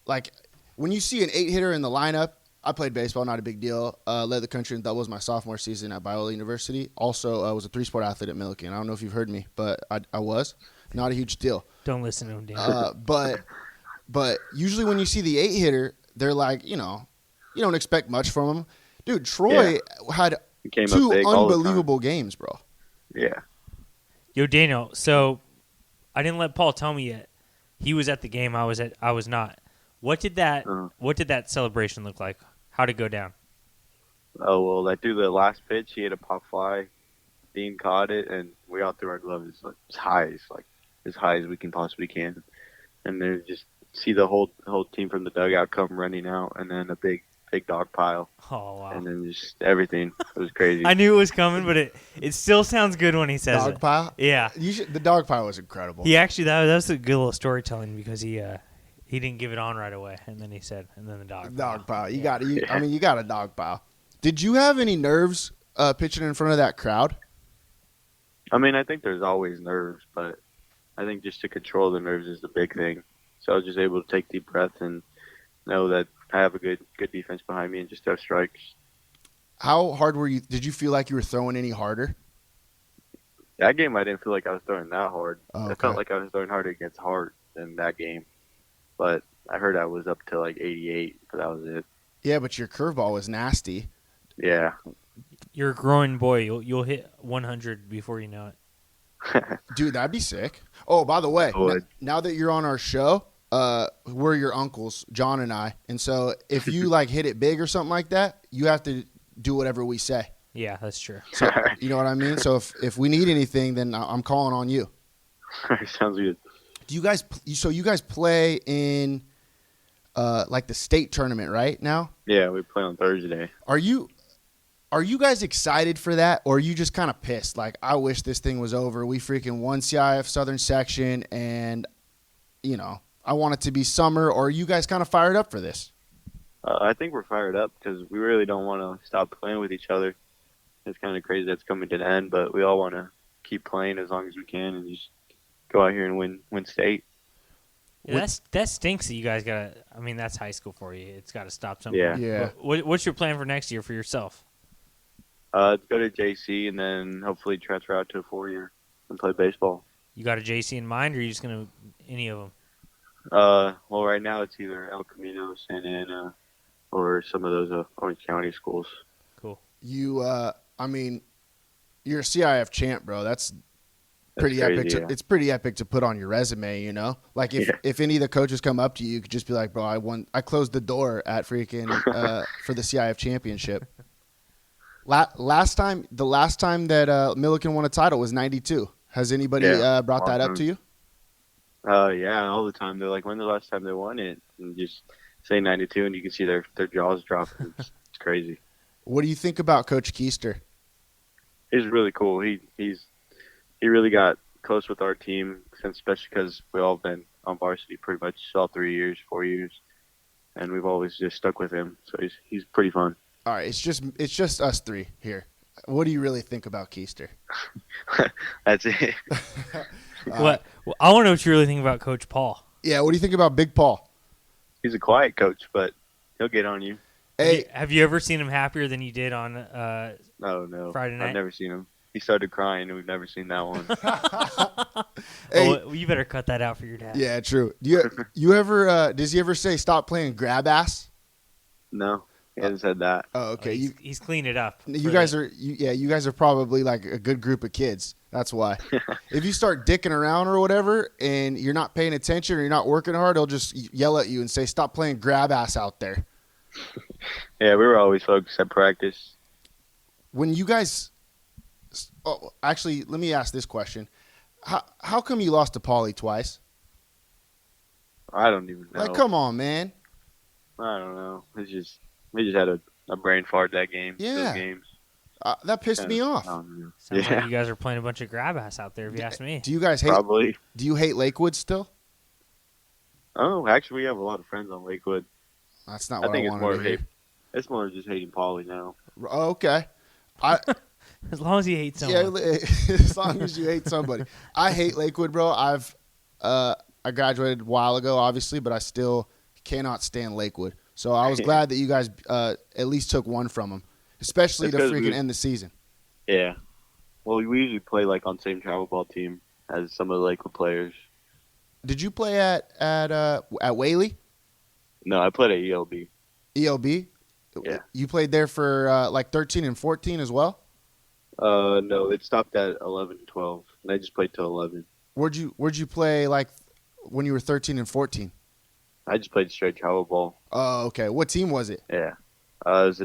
Like, when you see an 8-hitter in the lineup, I played baseball, not a big deal. Led the country in doubles my sophomore season at Biola University. Also, I was a 3-sport athlete at Milliken. I don't know if you've heard me, but I was. Not a huge deal. Don't listen to him, Dan. But usually when you see the 8-hitter, they're like, you don't expect much from him. Dude, Troy had 2 unbelievable games, bro. Yeah. Yo, Daniel, so I didn't let Paul tell me yet. He was at the game. I was not. What did that celebration look like? How'd it go down? Oh, well, I threw the last pitch. He had a pop fly. Dean caught it, and we all threw our gloves as high as we can possibly can. And then just see the whole team from the dugout come running out, and then a big big dog pile. Oh wow! And then just everything. It was crazy. I knew it was coming, but it still sounds good when he says Dog it. pile? Yeah. The dog pile was incredible. He actually that was a good little storytelling because he didn't give it on right away, and then he said, and then the dog pile. You got a dog pile. Did you have any nerves pitching in front of that crowd? I mean, I think there's always nerves, but I think just to control the nerves is the big thing. So I was just able to take deep breaths and know that I have a good defense behind me and just have strikes. How hard were you? Did you feel like you were throwing any harder? That game, I didn't feel like I was throwing that hard. Oh, okay. I felt like I was throwing harder against Hart than that game. But I heard I was up to like 88, but that was it. Yeah, but your curveball was nasty. Yeah. You're a growing boy. You'll hit 100 before you know it. Dude, that'd be sick. Oh, by the way, now that you're on our show, we're your uncles, John and I. And so if you like hit it big or something like that, you have to do whatever we say. Yeah, that's true. So, you know what I mean? So if we need anything, then I'm calling on you. Sounds good. Do you guys play in like the state tournament right now? Yeah, we play on Thursday. Are you guys excited for that, or are you just kind of pissed? Like, I wish this thing was over. We freaking won CIF Southern Section, and, you know, I want it to be summer. Or are you guys kind of fired up for this? I think we're fired up because we really don't want to stop playing with each other. It's kind of crazy that's coming to an end, but we all want to keep playing as long as we can and just go out here and win state. Yeah, that stinks that you guys got to – I mean, that's high school for you. It's got to stop somewhere. Yeah. What's your plan for next year for yourself? Go to JC and then hopefully transfer out to a 4-year and play baseball. You got a JC in mind, or are you just going to – any of them? Well, right now it's either El Camino, Santa Ana, or some of those Orange County schools. Cool. You, I mean, you're a CIF champ, bro. That's pretty crazy, epic. yeah. It's pretty epic to put on your resume, you know? Like, if any of the coaches come up to you, you could just be like, bro, I closed the door at freaking for the CIF championship. The last time that Milliken won a title was 92. Has anybody brought that up to you? Yeah, all the time. They're like, when's the last time they won it? And just say 92, and you can see their jaws drop. It's crazy. What do you think about Coach Keister? He's really cool. He really got close with our team, especially because we've all been on varsity pretty much all 4 years, and we've always just stuck with him. So he's pretty fun. All right, it's just us three here. What do you really think about Keister? That's it. What? Well, I want to know what you really think about Coach Paul. Yeah, what do you think about Big Paul? He's a quiet coach, but he'll get on you. Hey, have you ever seen him happier than you did on No. Friday night? I've never seen him. He started crying, and we've never seen that one. Hey. Well, you better cut that out for your dad. Yeah, true. Do you ever does he ever say stop playing grab ass? No, he hasn't said that. Oh, okay. He's cleaned it up. You guys are probably like a good group of kids. That's why. If you start dicking around or whatever, and you're not paying attention or you're not working hard, he'll just yell at you and say, "Stop playing grab ass out there." Yeah, we were always focused at practice. When you guys, actually, let me ask this question: How come you lost to Pauly twice? I don't even know. Like, come on, man. I don't know. We just had a brain fart that game. Yeah. Those games. That pissed me off. Sounds like you guys are playing a bunch of grab ass out there, if you ask me. Do you guys hate? Probably. Do you hate Lakewood still? Oh, actually, we have a lot of friends on Lakewood. That's not what I it's more wanted to hear. It's more of just hating Pauly now. Oh, okay. As long as you hate someone. Yeah, as long as you hate somebody. I hate Lakewood, bro. I graduated a while ago, obviously, but I still cannot stand Lakewood. So I was glad that you guys at least took one from them, especially to freaking end the season. Yeah. Well, we usually play like on the same travel ball team as some of the Lakewood players. Did you play at Whaley? No, I played at ELB. ELB? Yeah. You played there for like 13 and 14 as well? No, it stopped at 11 and 12, and I just played till 11. Where'd you play like when you were 13 and 14? I just played straight travel ball. Oh, okay. What team was it? Yeah. It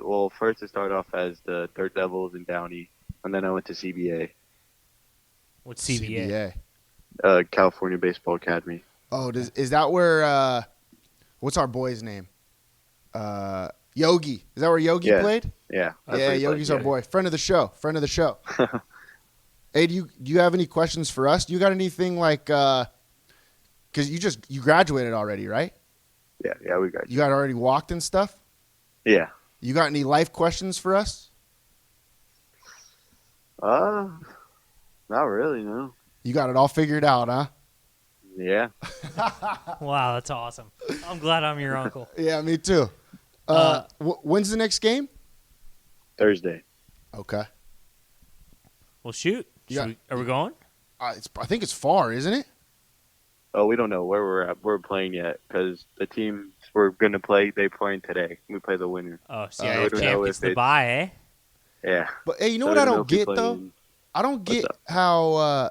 was first it started off as the Dirt Devils in Downey, and then I went to CBA. What's CBA? California Baseball Academy. Oh, is that where what's our boy's name? Yogi. Is that where Yogi played? Yeah. that's Yeah, where he Yogi's played, our boy. Friend of the show. Hey, do you have any questions for us? Do you got anything like because you graduated already, right? Yeah, we got You got already walked and stuff? Yeah. You got any life questions for us? Not really, no. You got it all figured out, huh? Yeah. Wow, that's awesome. I'm glad I'm your uncle. Yeah, me too. When's the next game? Thursday. Okay. Well, shoot. Are we going? I think it's far, isn't it? Oh, we don't know where we're at. We're playing yet because the team we're going to play, they playing today. We play the winner. Oh, we CIF don't champ know gets if the it's- bye, eh? Yeah. But hey, you know So what we I don't know don't if we get play though? in- I don't get up? how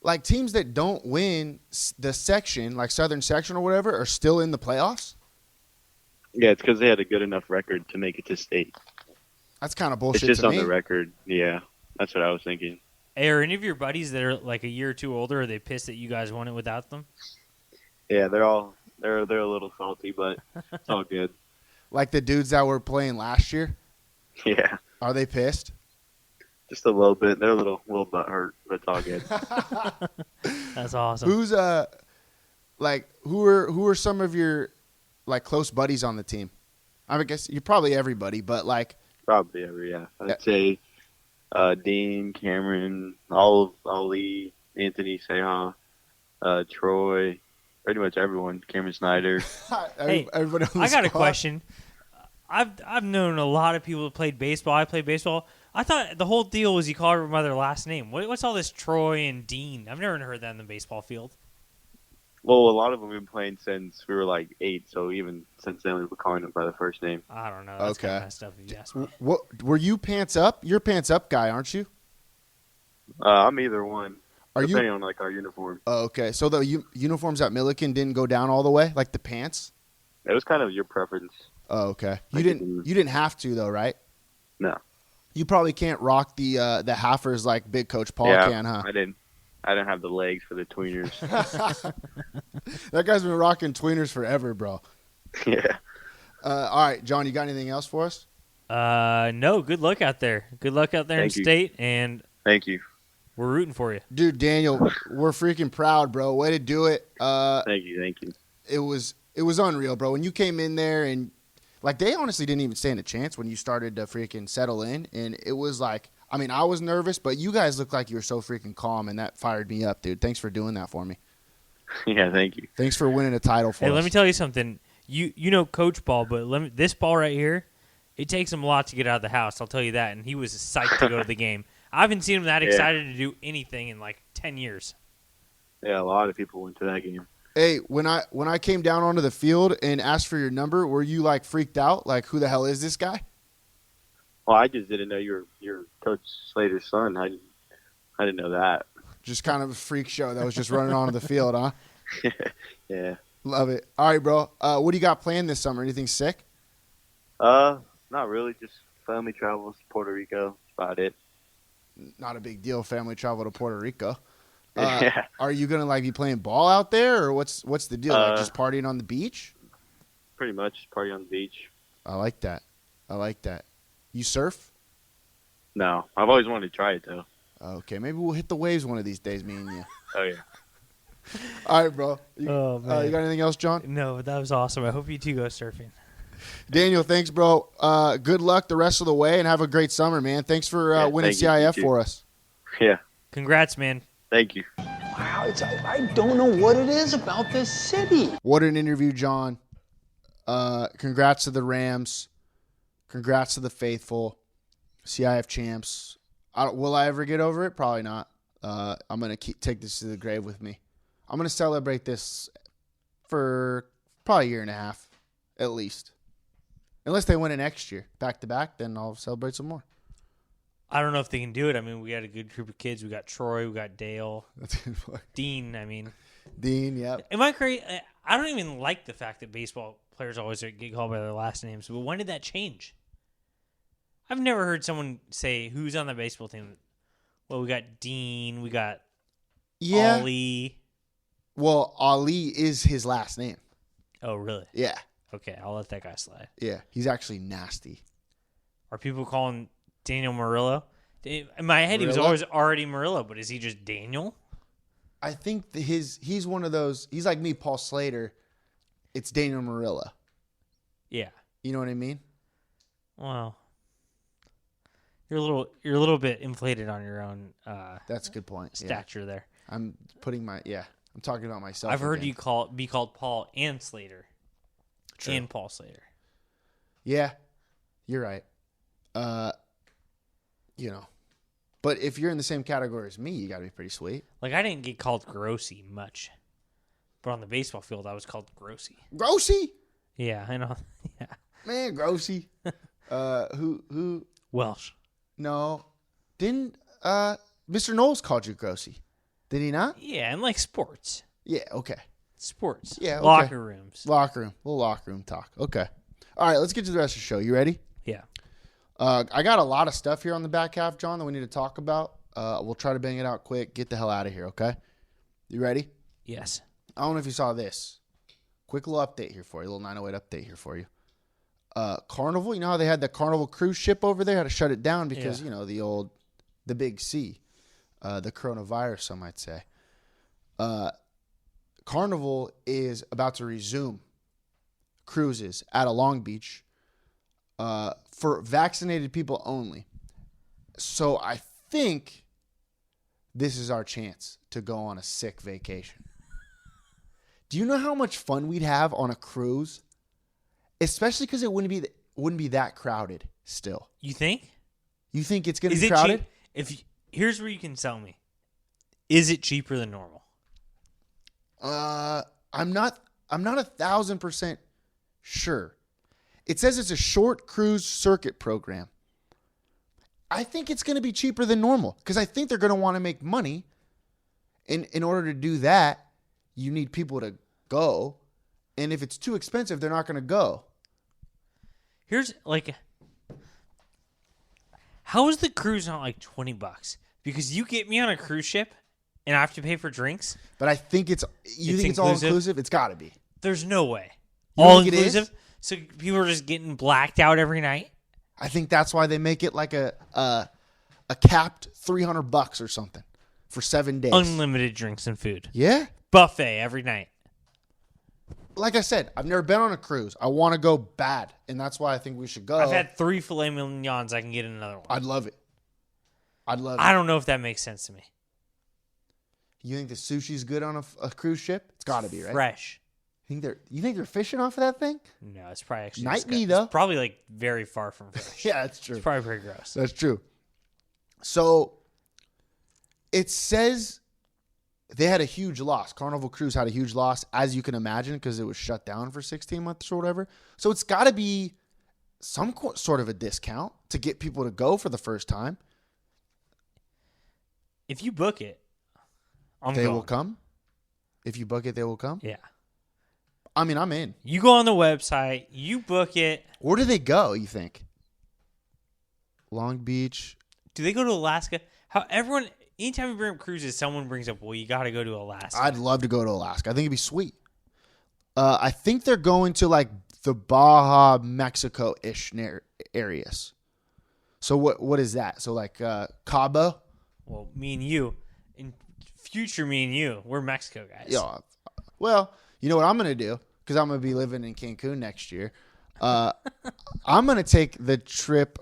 like teams that don't win the section, like Southern Section or whatever, are still in the playoffs. Yeah, it's because they had a good enough record to make it to state. That's kind of bullshit. It's just to on me. the record. Yeah, that's what I was thinking. Hey, are any of your buddies that are like a year or two older, are they pissed that you guys won it without them? Yeah, they're a little salty, but it's all good. Like the dudes that were playing last year. Yeah, Are they pissed? just a little bit. They're a little butthurt, but it's all good. That's awesome. Who's like who are some of your like close buddies on the team? I guess you're probably everybody, but like Probably every I'd say Dean, Cameron, Ali, Anthony, Seha, Troy, pretty much everyone. Cameron Snyder. Hey, everybody. On the I got a squad. question. I've known a lot of people that played baseball. I played baseball. I thought the whole deal was you call everyone by their last name. What's all this Troy and Dean? I've never heard that in the baseball field. Well, a lot of them have been playing since we were like 8, so even since then we were calling them by the first name. I don't know. That's kind Okay. of messed up if you ask me. What were you pants up? You're a pants up guy, aren't you? I'm either one, Are you? depending on like our uniform. Oh, okay. So the uniforms at Milliken didn't go down all the way, like the pants. It was kind of your preference. Oh, okay. You Like didn't. You didn't have to though, right? No. You probably can't rock the halfers like Big Coach Paul yeah, can, huh? I didn't have the legs for the tweeners. That guy's been rocking tweeners forever, bro. Yeah. All right, John, you got anything else for us? No. Good luck out there. Good luck out there Thank in you. state, and Thank you. we're rooting for you. Dude, Daniel, we're freaking proud, bro. Way to do it. Thank you. It was unreal, bro. When you came in there and like they honestly didn't even stand a chance when you started to freaking settle in, and it was like, I mean, I was nervous, but you guys looked like you were so freaking calm, and that fired me up, dude. Thanks for doing that for me. Yeah, thank you. Thanks for winning a title for Hey, us. let me tell you something. You know Coach Ball, but this ball right here, it takes him a lot to get out of the house. I'll tell you that. And he was psyched to go to the game. I haven't seen him that Yeah. excited to do anything in like 10 years. Yeah, a lot of people went to that game. Hey, when I came down onto the field and asked for your number, were you like freaked out? Like, who the hell is this guy? Well, I just didn't know you were Coach Slater's son. I didn't know that. Just kind of a freak show that was just running onto the field, huh? Yeah. Love it. All right, bro. What do you got planned this summer? Anything sick? Not really. Just family travels, Puerto Rico. That's about it. Not a big deal. Family travel to Puerto Rico. Yeah. Are you gonna like be playing ball out there, or what's the deal? Like just partying on the beach? Pretty much party on the beach. I like that. You surf? No, I've always wanted to try it though. Okay, maybe we'll hit the waves one of these days, me and you. Oh yeah. All right, bro. Oh, man. You got anything else, John? No, but that was awesome. I hope you two go surfing. Daniel, thanks, bro. Good luck the rest of the way, and have a great summer, man. Thanks for Yeah, winning thank you. You CIF too. for us. Yeah. Congrats, man. Thank you. Wow, I don't know what it is about this city. What an interview, John. Congrats to the Rams. Congrats to the faithful. CIF champs. Will I ever get over it? Probably not. I'm going to take this to the grave with me. I'm going to celebrate this for probably a year and a half, at least. Unless they win it next year, back-to-back, then I'll celebrate some more. I don't know if they can do it. I mean, we got a good group of kids. We got Troy. We got Dale. Dean, I mean. Dean, yep. Am I crazy? I don't even like the fact that baseball players always get called by their last names. But when did that change? I've never heard someone say who's on the baseball team. Well, we got Dean. We got Yeah. Ali. Well, Ali is his last name. Oh, really? Yeah. Okay, I'll let that guy slide. Yeah, he's actually nasty. Are people calling Daniel Murillo? In my head, he was Murillo? always already Murillo, but is he just Daniel? I think he's one of those. He's like me, Paul Slater. It's Daniel Murillo. Yeah. You know what I mean? Well, you're a little bit inflated on your own That's a good point. stature there. I'm putting I'm talking about myself. I've heard again. you be called Paul and Slater. True. And Paul Slater. Yeah, you're right. But if you're in the same category as me, you got to be pretty sweet. Like, I didn't get called Grossy much. But on the baseball field, I was called Grossy. Grossy? Yeah, I know. Yeah. Man, Grossy. Who? Welsh. No. Didn't Mr. Knowles called you Grossy? Did he not? Yeah, and like sports. Yeah, okay. Sports. Yeah, okay. Locker rooms. Locker room. Little locker room talk. Okay. All right, let's get to the rest of the show. You ready? Yeah. I got a lot of stuff here on the back half, John, that we need to talk about. We'll try to bang it out quick. Get the hell out of here, okay? You ready? Yes. I don't know if you saw this. Quick little update here for you. A little 908 update here for you. Carnival, you know how they had the Carnival cruise ship over there? Had to shut it down because, the big C. The coronavirus, some might say. Carnival is about to resume cruises out of Long Beach for vaccinated people only. So I think this is our chance to go on a sick vacation. Do you know how much fun we'd have on a cruise? Especially because it wouldn't be that crowded still. You think? You think it's going to be Is it crowded? cheap? Here's where you can tell me. Is it cheaper than normal? I'm not 1,000% sure. It says it's a short cruise circuit program. I think it's going to be cheaper than normal because I think they're going to want to make money. In order to do that, you need people to go. And if it's too expensive, they're not going to go. Here's how is the cruise not like $20? Because you get me on a cruise ship and I have to pay for drinks. But I think it's all inclusive? It's got to be. There's no way. You don't All think it is? inclusive? So people are just getting blacked out every night? I think that's why they make it like a capped $300 or something for 7 days. Unlimited drinks and food. Yeah. Buffet every night. Like I said, I've never been on a cruise. I want to go bad, and that's why I think we should go. I've had 3 filet mignons. I can get another one. I'd love it. I don't know if that makes sense to me. You think the sushi's good on a cruise ship? It's got to be, right? Fresh. You think they're fishing off of that thing? No, it's probably actually Might be, disgusting. though. It's probably like very far from fresh. Yeah, that's true. It's probably pretty gross. That's true. So it says they had a huge loss. Carnival Cruise had a huge loss, as you can imagine, because it was shut down for 16 months or whatever. So it's got to be some sort of a discount to get people to go for the first time. If you book it, They will come? If you book it, they will come? Yeah. I mean, I'm in. You go on the website, you book it. Where do they go, you think? Long Beach. Do they go to Alaska? Anytime you bring up cruises, someone brings up, well, you got to go to Alaska. I'd love to go to Alaska. I think it'd be sweet. I think they're going to like the Baja, Mexico-ish areas. So what is that? So like Cabo? Well, me and you, in future me and you, we're Mexico guys. Yeah. Well, you know what I'm going to do? Because I'm going to be living in Cancun next year. I'm going to take the trip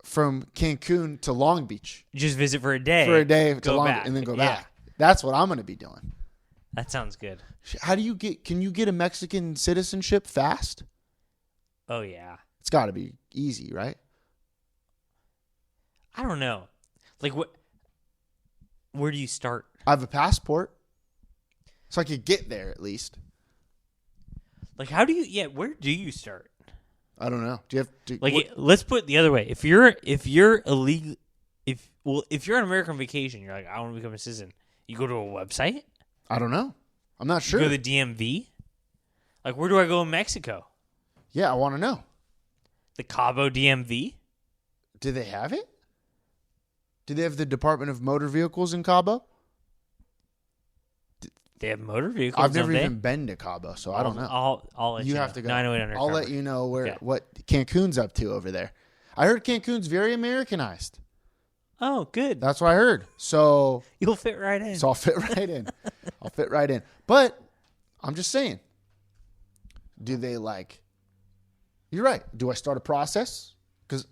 from Cancun to Long Beach. Just visit for a day. To Long Beach and then go back. Yeah. That's what I'm going to be doing. That sounds good. Can you get a Mexican citizenship fast? Oh, yeah. It's got to be easy, right? I don't know. Like, where do you start? I have a passport, so I could get there at least. Like, where do you start? I don't know. Do you have to, let's put it the other way. If you're illegal, if you're on American vacation, you're like, I want to become a citizen. You go to a website? I don't know. I'm not sure. You go to the DMV? Like, where do I go in Mexico? Yeah, I want to know. The Cabo DMV? Do they have it? Do they have the Department of Motor Vehicles in Cabo? They have motor vehicles. I've never don't they? even been to Cabo, so I don't know. I'll let You you have know. to go. 908 undercover. I'll let you know Okay. what Cancun's up to over there. I heard Cancun's very Americanized. Oh, good. That's what I heard. So You'll fit right in. I'll fit right in. I'll fit right in. But I'm just saying, do they like? You're right. Do I start a process? Because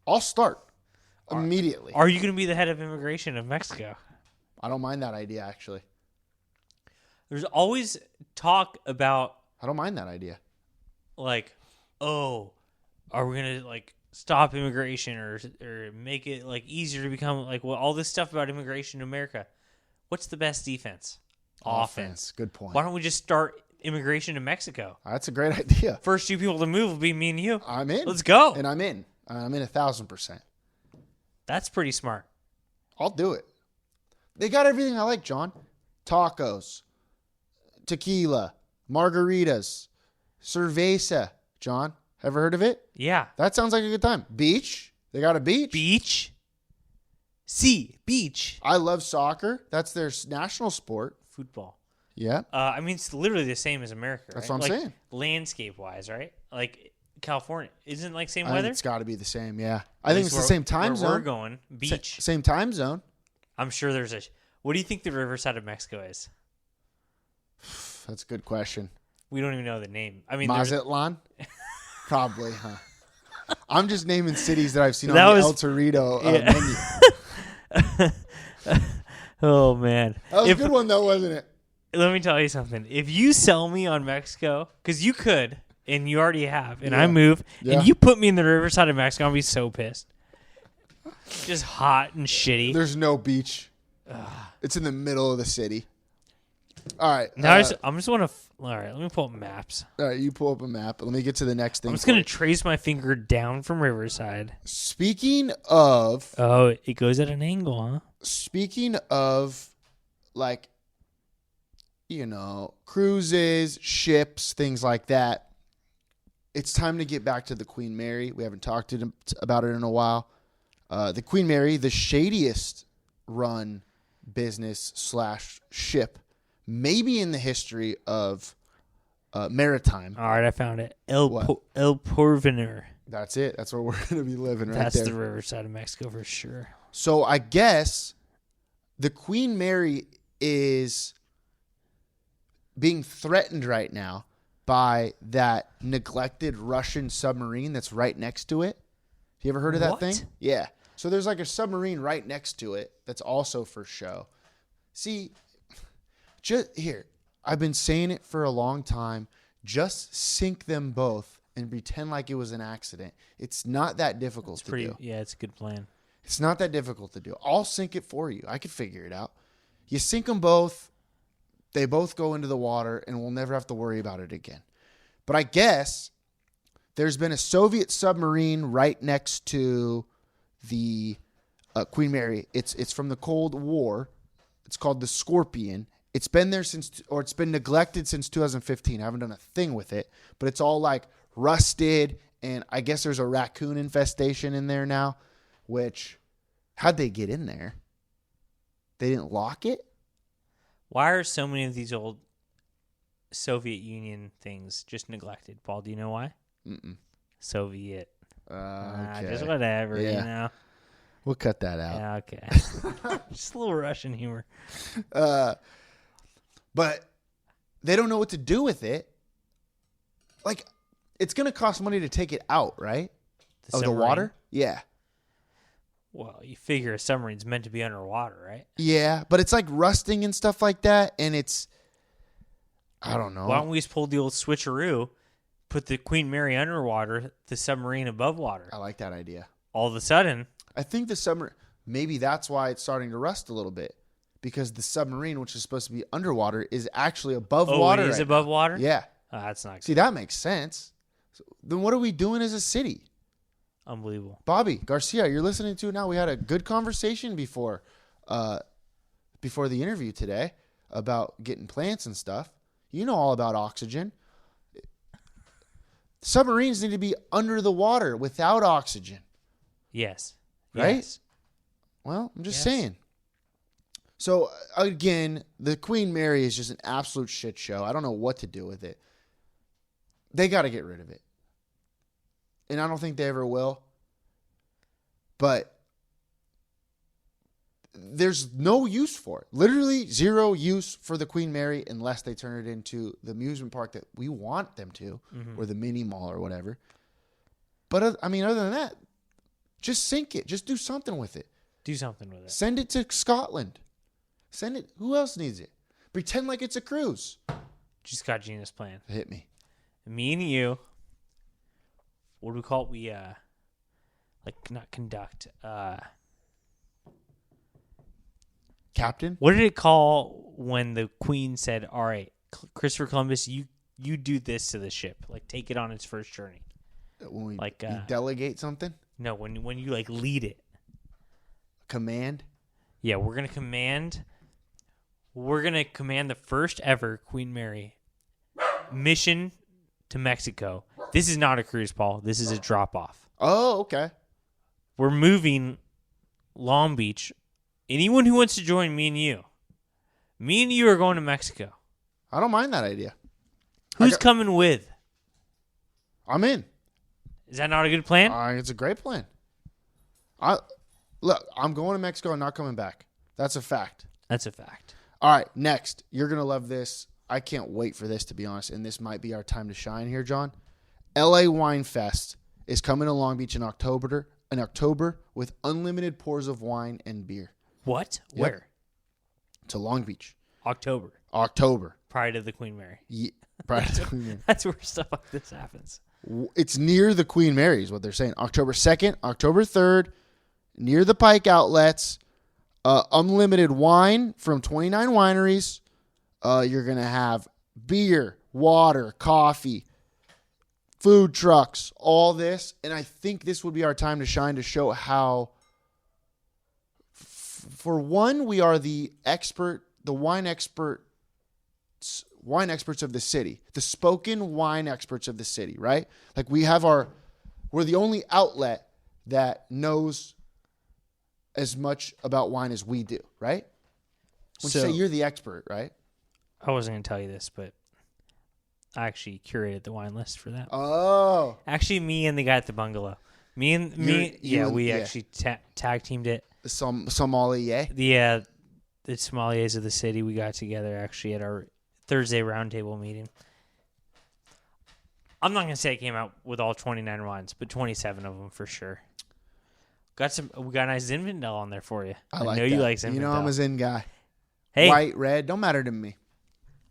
I'll start immediately. Are you going to be the head of immigration of Mexico? I don't mind that idea, actually. There's always talk about I don't mind that idea. like, oh, are we going to like stop immigration or make it like easier to become like all this stuff about immigration in America? What's the best defense? Offense. Good point. Why don't we just start immigration to Mexico? That's a great idea. First two people to move will be me and you. I'm in. Let's go. And I'm in. I'm in 1,000%. That's pretty smart. I'll do it. They got everything I like, John. Tacos, tequila, margaritas, cerveza. John, ever heard of it? Yeah. That sounds like a good time. Beach. They got a beach. Beach. Beach. I love soccer. That's their national sport. Football. Yeah. I mean, it's literally the same as America. That's right? what I'm like, saying. Landscape-wise, right? Like California, isn't it like same I think weather? it's got to be the same. Yeah. I think it's the same time where zone. We're going beach. Same time zone. I'm sure there's a. What do you think the riverside of Mexico is? That's a good question. We don't even know the name. I mean, Mazatlan? Probably, huh? I'm just naming cities that I've seen That on was- the El Torito menu. Oh man, That was a good one, though, wasn't it? Let me tell you something. If you sell me on Mexico, because you could, and you already have, and I move, and you put me in the riverside of Mexico, I'll be so pissed. Just hot and shitty. There's no beach. It's in the middle of the city. All right. Now I'm just want to. All right, let me pull up maps. All right, you pull up a map. Let me get to the next thing. I'm just gonna trace my finger down from Riverside. Speaking of, Oh, it goes at an angle, huh? speaking of, like, cruises, ships, things like that. It's time to get back to the Queen Mary. We haven't talked about it in a while. The Queen Mary, the shadiest run business / ship, maybe in the history of maritime. All right, I found it. El Porvenir. That's it. That's where we're going to be living right That's there. the riverside of Mexico for sure. So I guess the Queen Mary is being threatened right now by that neglected Russian submarine that's right next to it. You ever heard of that What? thing? Yeah. So there's like a submarine right next to it that's also for show. See, just here, I've been saying it for a long time. Just sink them both and pretend like it was an accident. It's not that difficult to do. Yeah, it's a good plan. It's not that difficult to do. I'll sink it for you. I could figure it out. You sink them both. They both go into the water, and we'll never have to worry about it again. But I guess there's been a Soviet submarine right next to the Queen Mary. It's from the Cold War. It's called the Scorpion. It's been there it's been neglected since 2015. I haven't done a thing with it, but it's all like rusted, and I guess there's a raccoon infestation in there now, which, how'd they get in there? They didn't lock it? Why are so many of these old Soviet Union things just neglected? Paul, do you know why? Soviet. Okay. Just whatever, Yeah. you know? We'll cut that out. Yeah, okay. Just a little Russian humor. But they don't know what to do with it. Like, it's going to cost money to take it out, right? The Of the submarine? water? Yeah. Well, you figure a submarine's meant to be underwater, right? Yeah, but it's like rusting and stuff like that, and it's, I don't know. Why don't we just pull the old switcheroo, put the Queen Mary underwater, the submarine above water? I like that idea. All of a sudden, I think the submarine, maybe that's why it's starting to rust a little bit, because the submarine, which is supposed to be underwater, is actually above water. it is right above now. water? Yeah. Oh, that's not good. See, that makes sense. So, then what are we doing as a city? Unbelievable. Bobby Garcia, you're listening to it now. We had a good conversation before the interview today about getting plants and stuff. You know all about oxygen. Submarines need to be under the water without oxygen. Yes. Right? Yes. Well, I'm just Yes. saying. So, again, the Queen Mary is just an absolute shit show. I don't know what to do with it. They got to get rid of it. And I don't think they ever will. But there's no use for it. Literally zero use for the Queen Mary unless they turn it into the amusement park that we want them to, or the mini mall or whatever. But, I mean, other than that, just sink it. Just do something with it. Do something with it. Send it to Scotland. Send it. Who else needs it? Pretend like it's a cruise. Just got genius plan. Hit me. Me and you. What do we call it? We not conduct. Captain? What did it call when the Queen said, "All right, Christopher Columbus, you do this to the ship. Like take it on its first journey." When we Like you delegate something? no, when you like lead it. Command? Yeah, we're gonna command the first ever Queen Mary mission to Mexico. This is not a cruise, Paul. This is a drop off. Oh, okay. We're moving Long Beach. Anyone who wants to join me and you are going to Mexico. I don't mind that idea. Who's coming with? I'm in. Is that not a good plan? It's a great plan. Look, I'm going to Mexico and not coming back. That's a fact. That's a fact. All right, next. You're going to love this. I can't wait for this, to be honest, and this might be our time to shine here, John. LA Wine Fest is coming to Long Beach in October with unlimited pours of wine and beer. What? Yep. Where? To Long Beach. October. Prior to the Queen Mary. Yeah, prior to the Queen Mary. That's where stuff like this happens. It's near the Queen Mary is what they're saying. October 2nd, October 3rd, near the Pike outlets. Unlimited wine from 29 wineries. You're going to have beer, water, coffee, food trucks, all this. And I think this would be our time to shine to show how, for one, we are the wine experts of the city, the spoken wine experts of the city, right? Like we're the only outlet that knows as much about wine as we do, right? When you say you're the expert, right? I wasn't going to tell you this, but I actually curated the wine list for that. Oh. Actually, me and the guy at the bungalow. We actually tag teamed it. Sommelier? The sommeliers of the city, we got together actually at our Thursday roundtable meeting. I'm not going to say it came out with all 29 wines, but 27 of them for sure. We got a nice Zinfandel on there for you. I know you like Zinfandel. You know I'm a Zin guy. Hey, white, red, don't matter to me.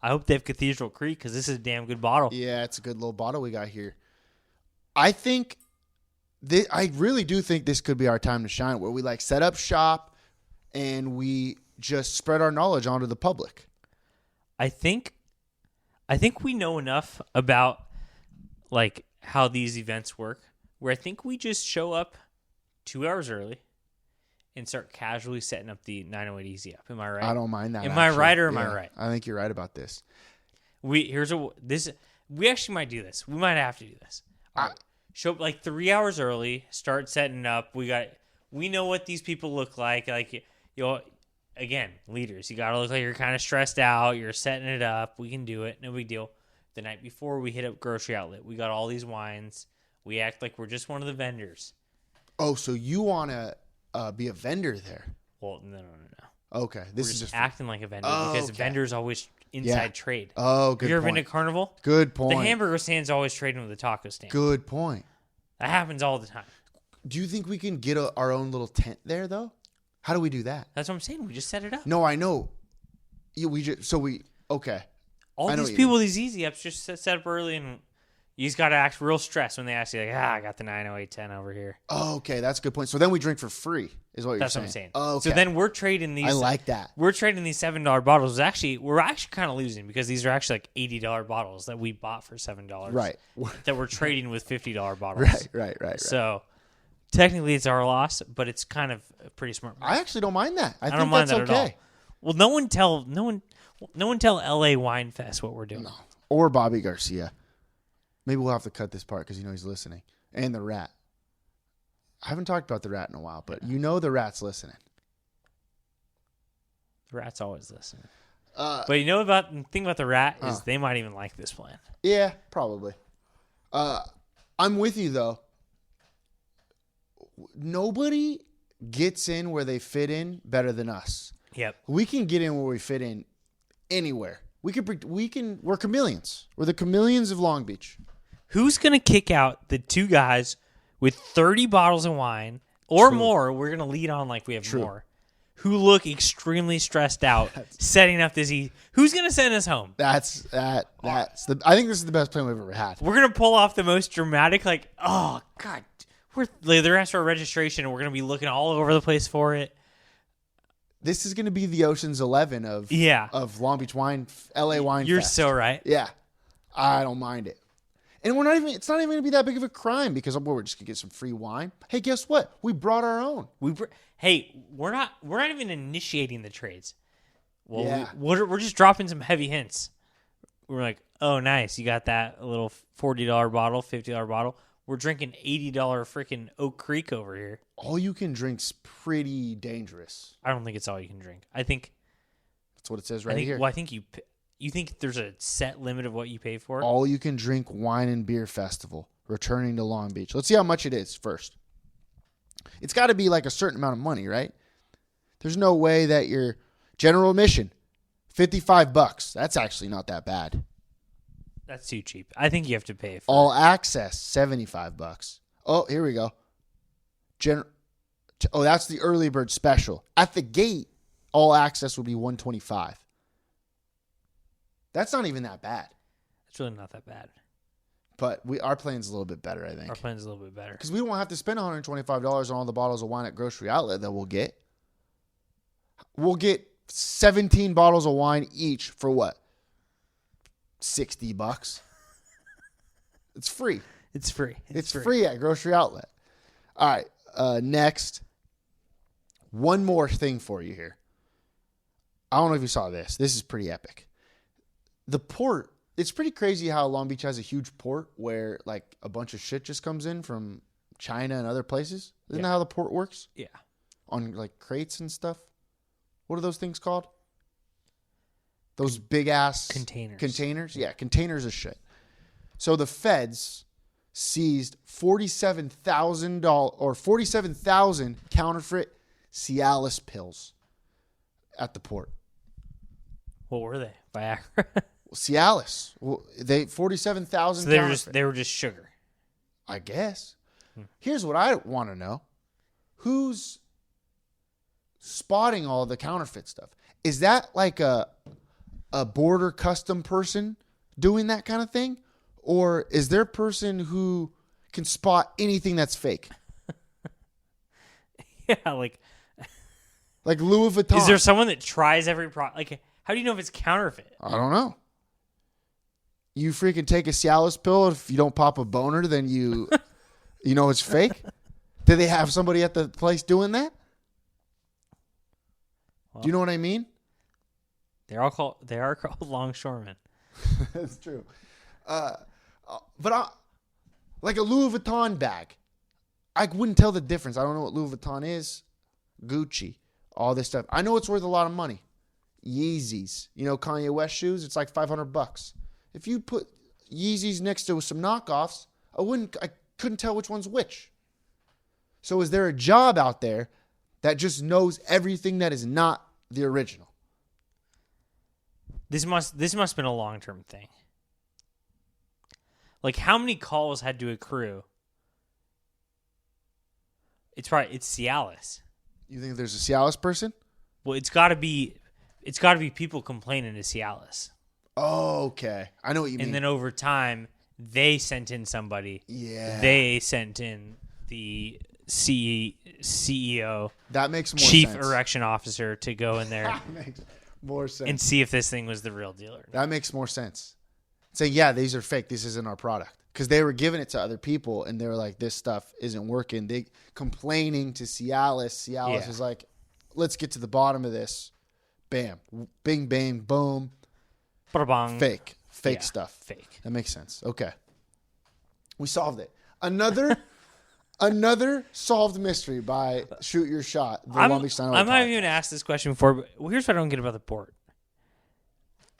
I hope they have Cathedral Creek because this is a damn good bottle. Yeah, it's a good little bottle we got here. I really do think this could be our time to shine, where we like set up shop and we just spread our knowledge onto the public. I think we know enough about like how these events work, where I think we just show up 2 hours early and start casually setting up the 908 Easy Up. Am I right? I don't mind that. Am I right or am I right? I think you're right about this. We actually might do this. We might have to do this. Show up like 3 hours early, start setting up. We know what these people look like. Like, again, leaders. You got to look like you're kind of stressed out. You're setting it up. We can do it. No big deal. The night before, we hit up grocery outlet. We got all these wines. We act like we're just one of the vendors. Oh, so you want to be a vendor there? Well, no. Okay, We're just acting like a vendor because vendors always inside trade. Oh, good point. You ever been to Carnival? Good point. The hamburger stand's always trading with the taco stand. Good point. That happens all the time. Do you think we can get our own little tent there, though? How do we do that? That's what I'm saying. We just set it up. No, I know. Okay. All these people, these easy ups, just set up early, and you just got to act real stressed when they ask you, like, I got the 90810 over here. Oh, okay, that's a good point. So then we drink for free, is what you're saying. That's what I'm saying. Oh, okay. So then we're trading these. I like that. We're trading these $7 bottles. We're actually kind of losing because these are actually like $80 bottles that we bought for $7. Right. That we're trading with $50 bottles. Right. So technically it's our loss, but it's kind of a pretty smart move. I actually don't mind that. I don't think mind that's that okay. at all. Well, no one tell LA Wine Fest what we're doing. No. Or Bobby Garcia. Maybe we'll have to cut this part because he's listening. And the rat. I haven't talked about the rat in a while, but the rat's listening. The rat's always listening. But you know about the thing about the rat is they might even like this plan. Yeah, probably. I'm with you though. Nobody gets in where they fit in better than us. Yep. We can get in where we fit in anywhere. We're chameleons. We're the chameleons of Long Beach. Who's going to kick out the two guys with 30 bottles of wine or more? We're going to lead on like we have more. Who look extremely stressed out setting up this. Who's going to send us home? I think this is the best plan we've ever had. We're going to pull off the most dramatic, like, oh, God. They're asking for registration, and we're going to be looking all over the place for it. This is going to be the Ocean's 11 of Long Beach wine, LA wine. You're Fest. so right. Yeah. I don't mind it. And it's not even going to be that big of a crime because we're just going to get some free wine. Hey, guess what? We brought our own. We're not even initiating the trades. Well, yeah. we're just dropping some heavy hints. We're like, oh, nice. You got that little $40 bottle, $50 bottle. We're drinking $80 freaking Oak Creek over here. All you can drink's pretty dangerous. I don't think it's all you can drink. I think that's what it says right here. Well, I think you think there's a set limit of what you pay for? All you can drink wine and beer festival returning to Long Beach. Let's see how much it is first. It's got to be like a certain amount of money, right? There's no way that your general admission, $55. That's actually not that bad. That's too cheap. I think you have to pay for all access, $75. Oh, here we go. That's the early bird special. At the gate, all access would be $125. That's not even that bad. It's really not that bad. But our plan's a little bit better, I think. Our plan's a little bit better. Because we won't have to spend $125 on all the bottles of wine at Grocery Outlet that we'll get. We'll get 17 bottles of wine each for what? $60. It's free. It's free. It's free at Grocery Outlet. All right. Next. One more thing for you here. I don't know if you saw this. This is pretty epic. The port, it's pretty crazy how Long Beach has a huge port where like a bunch of shit just comes in from China and other places. Isn't that how the port works? Yeah. On like crates and stuff. What are those things called? Those big ass containers. Yeah, containers of shit. So the feds seized $47,000 counterfeit Cialis pills at the port. What were they? Viagra. Cialis. Well, they 47,000. So they were just sugar. I guess. Here's what I want to know: who's spotting all the counterfeit stuff? Is that like a border custom person doing that kind of thing? Or is there a person who can spot anything that's fake? Yeah, like Louis Vuitton. Is there someone that tries every product? Like, how do you know if it's counterfeit? I don't know. You freaking take a Cialis pill. If you don't pop a boner, then you know it's fake. Did they have somebody at the place doing that? Well, do you know what I mean? They are called longshoremen. That's true. But like a Louis Vuitton bag, I wouldn't tell the difference. I don't know what Louis Vuitton is. Gucci, all this stuff. I know it's worth a lot of money. Yeezys, Kanye West shoes. It's like $500. If you put Yeezys next to some knockoffs, I couldn't tell which one's which. So is there a job out there that just knows everything that is not the original? This must have been a long-term thing. Like, how many calls had to accrue? It's Cialis. You think there's a Cialis person? Well, it's got to be people complaining to Cialis. Oh, okay. I know what you mean. And then over time, they sent in somebody. Yeah. They sent in the CEO. That makes more Chief sense. Erection Officer to go in there. That makes more sense. And see if this thing was the real deal or not. That makes more sense. Say, yeah, these are fake. This isn't our product. Because they were giving it to other people, and they were like, this stuff isn't working. They complaining to Cialis. Cialis is like, let's get to the bottom of this. Bam. Bing, bang, boom. Ba-bang. Fake stuff. Fake. That makes sense. Okay. We solved it. Another Another solved mystery by Shoot Your Shot. The Long Beach 908 I'm not even asked this question before, but here's what I don't get about the port.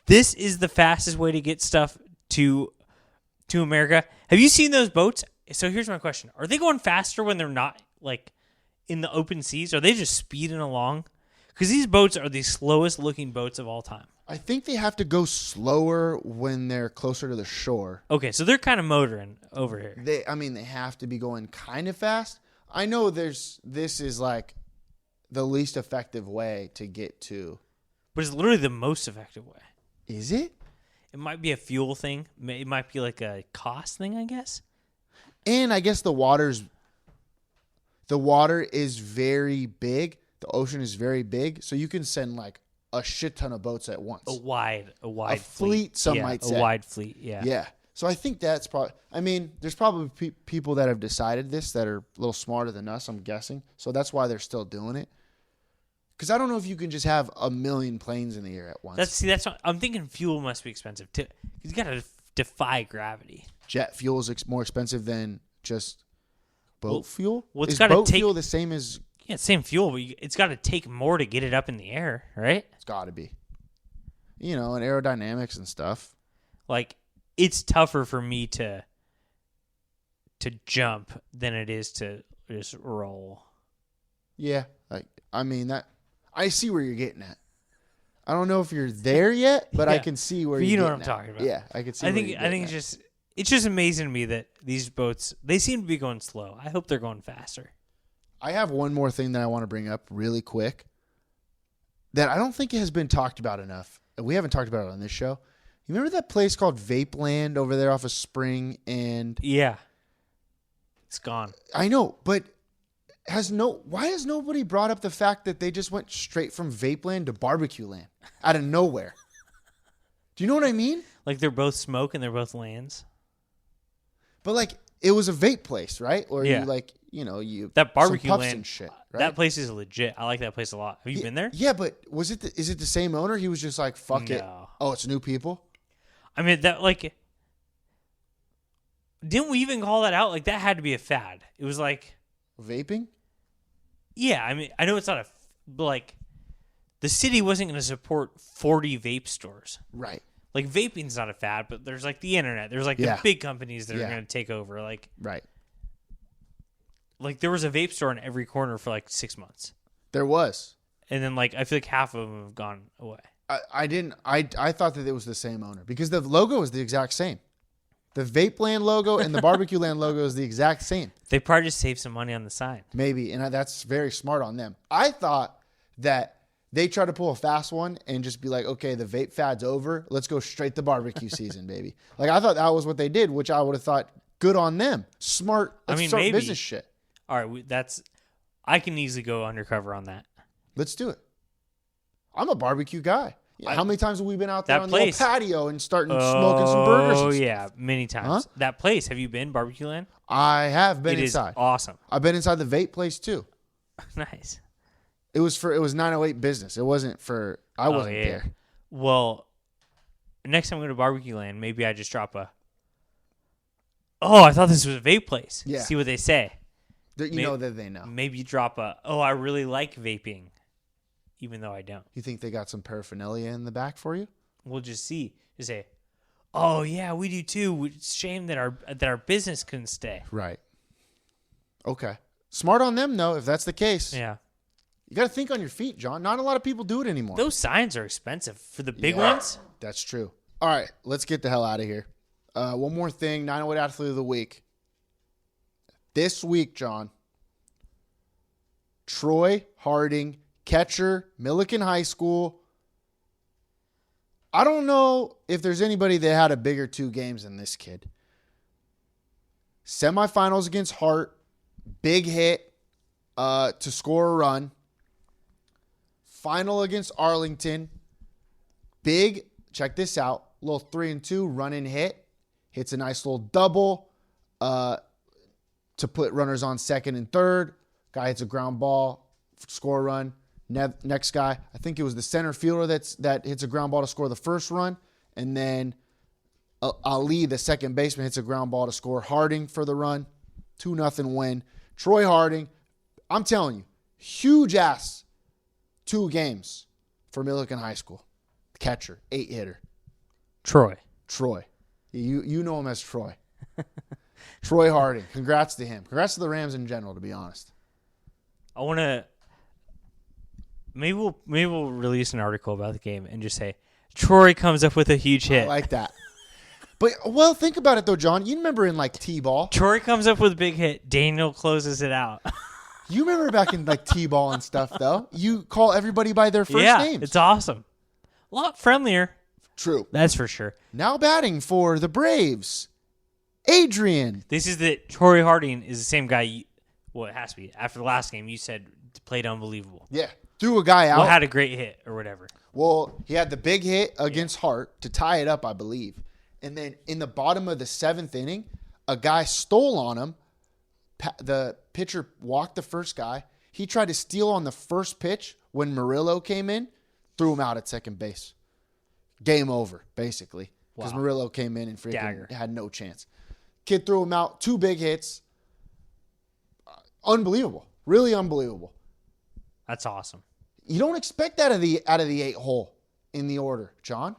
This is the fastest way to get stuff to America. Have you seen those boats? So here's my question: are they going faster when they're not like in the open seas? Are they just speeding along? Because these boats are the slowest looking boats of all time. I think they have to go slower when they're closer to the shore. Okay, so they're kind of motoring over here. They have to be going kind of fast. I know this is like the least effective way to get to. But it's literally the most effective way. Is it? It might be a fuel thing. It might be like a cost thing, I guess. And I guess the water is very big. The ocean is very big, so you can send like a shit ton of boats at once. A wide fleet. Some might say a wide fleet. Yeah. Yeah. So I think that's probably. I mean, there's probably people that have decided this that are a little smarter than us. I'm guessing. So that's why they're still doing it. Because I don't know if you can just have a million planes in the air at once. That's what I'm thinking. Fuel must be expensive too. You got to defy gravity. Jet fuel is more expensive than just boat fuel. Well, it's is gotta boat take, fuel the same as? Yeah, same fuel, but it's got to take more to get it up in the air, right? It's got to be. And aerodynamics and stuff. Like, it's tougher for me to jump than it is to just roll. Yeah, I see where you're getting at. I don't know if you're there yet, but Yeah. I can see where you you're know what I'm getting at. talking about. Yeah, I can see. I think it's just amazing to me that these boats, they seem to be going slow. I hope they're going faster. I have one more thing that I want to bring up really quick that I don't think has been talked about enough. We haven't talked about it on this show. You remember that place called Vape Land over there off of Spring and Yeah. It's gone. I know, but why has nobody brought up the fact that they just went straight from Vape Land to Barbecue Land out of nowhere? Do you know what I mean? Like they're both smoke and they're both lands. But like it was a vape place, right? Or Yeah. you That Barbecue some puffs Land and shit, right? That place is legit. I like that place a lot. Have you been there? Yeah, but is it the same owner? He was just like, fuck it. No. Oh, it's new people? I mean, that like, didn't we even call that out? Like that had to be a fad. It was like Vaping? Yeah, I mean, I know it's not but like, the city wasn't going to support 40 vape stores. Right. Like vaping's not a fad, but there's like the internet. There's like the big companies that are going to take over. Like, right. Like there was a vape store in every corner for like 6 months. There was. And then like I feel like half of them have gone away. I thought that it was the same owner because the logo is the exact same. The Vape Land logo and the Barbecue Land logo is the exact same. They probably just saved some money on the sign. Maybe, and that's very smart on them. I thought that they tried to pull a fast one and just be like, okay, the vape fad's over. Let's go straight to barbecue season, baby. Like I thought that was what they did, which I would have thought good on them. Smart. Start maybe business shit. All right, I can easily go undercover on that. Let's do it. I'm a barbecue guy. How many times have we been out there that on place, the patio and smoking some burgers? Oh yeah, many times. Huh? That place. Have you been Barbecue Land? I have been inside. It is awesome. I've been inside the vape place too. Nice. It was 908 business. It wasn't for. I wasn't there. Well, next time we go to Barbecue Land, maybe I just drop a. Oh, I thought this was a vape place. Yeah. See what they say. Know that they know. Maybe you drop a. Oh, I really like vaping, even though I don't. You think they got some paraphernalia in the back for you? We'll just see. Just say, "Oh yeah, we do too. It's a shame that our business couldn't stay." Right. Okay. Smart on them though. If that's the case. Yeah. You got to think on your feet, John. Not a lot of people do it anymore. Those signs are expensive for the big ones. That's true. All right, let's get the hell out of here. One more thing. 908 Athlete of the Week. This week, John. Troy Harding, catcher, Milliken High School. I don't know if there's anybody that had a bigger 2 games than this kid. Semifinals against Hart. Big hit to score a run. Final against Arlington. Big, check this out, little 3-2 run and hit. Hits a nice little double to put runners on second and third. Guy hits a ground ball, score a run. Next guy, I think it was the center fielder that hits a ground ball to score the first run. And then Ali, the second baseman, hits a ground ball to score. Harding for the run. 2-0 win. Troy Harding, I'm telling you, huge ass 2 games for Millikan High School. Catcher, 8-hitter. Troy. You know him as Troy. Troy Harding. Congrats to him. Congrats to the Rams in general, to be honest. I want to. Maybe we'll release an article about the game and just say Troy comes up with a huge hit. I like that. But well, think about it though, John. You remember in like T-ball. Troy comes up with a big hit. Daniel closes it out. You remember back in like T-ball and stuff though. You call everybody by their first names. It's awesome. A lot friendlier. True. That's for sure. Now batting for the Braves, Adrian. This is the Troy Harding is the same guy. Well, it has to be. After the last game, you said played unbelievable. Yeah. Threw a guy out. Well, had a great hit or whatever. Well, he had the big hit against Hart to tie it up, I believe. And then in the bottom of the 7th inning, a guy stole on him. The pitcher walked the first guy. He tried to steal on the first pitch when Murillo came in, threw him out at second base. Game over, basically. Because Murillo came in and freaking had no chance. Kid threw him out. 2 big hits. Unbelievable. Really unbelievable. That's awesome. You don't expect that out of the 8 hole in the order, John.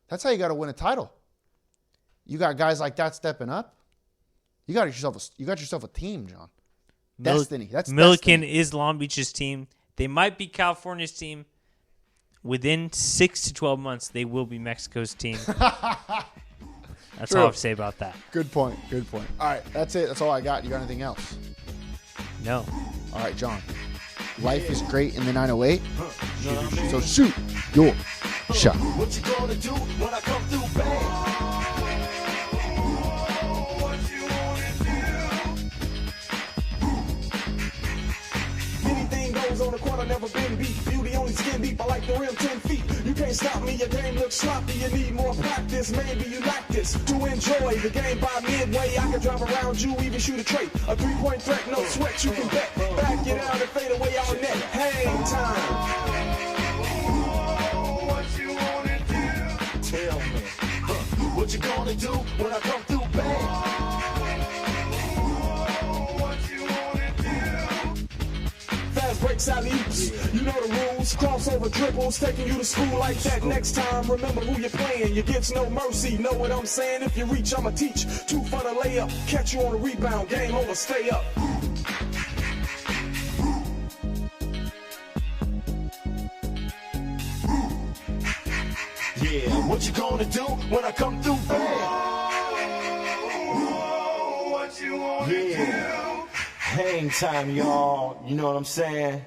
That's how you got to win a title. You got guys like that stepping up. You got yourself a team, John. Destiny. That's Millikan destiny. is Long Beach's team. They might be California's team. Within 6 to 12 months, they will be Mexico's team. That's all I have to say about that. Good point. All right, that's it. That's all I got. You got anything else? No. All right, John. Life is great in the 908. So shoot your shot. What you gonna do when I come through, bang? On the court, I never been beat. Beauty only skin deep. I like the rim 10 feet. You can't stop me. Your game looks sloppy. You need more practice. Maybe you like this. To enjoy the game by midway, I can drive around you, even shoot a trait. A 3-point threat, no sweat. You can bet. Back it out and fade away all net. Hang time. What you wanna do? Tell me. What you gonna do when I come through, bang? Breaks out oops. You know the rules. Crossover dribbles, taking you to school like that. Next time, remember who you're playing. You get no mercy. Know what I'm saying? If you reach, I'ma teach. 2 for the layup. Catch you on the rebound. Game over. Stay up. Yeah, what you gonna do when I come through? What you wanna do? Hang time, y'all. You know what I'm saying?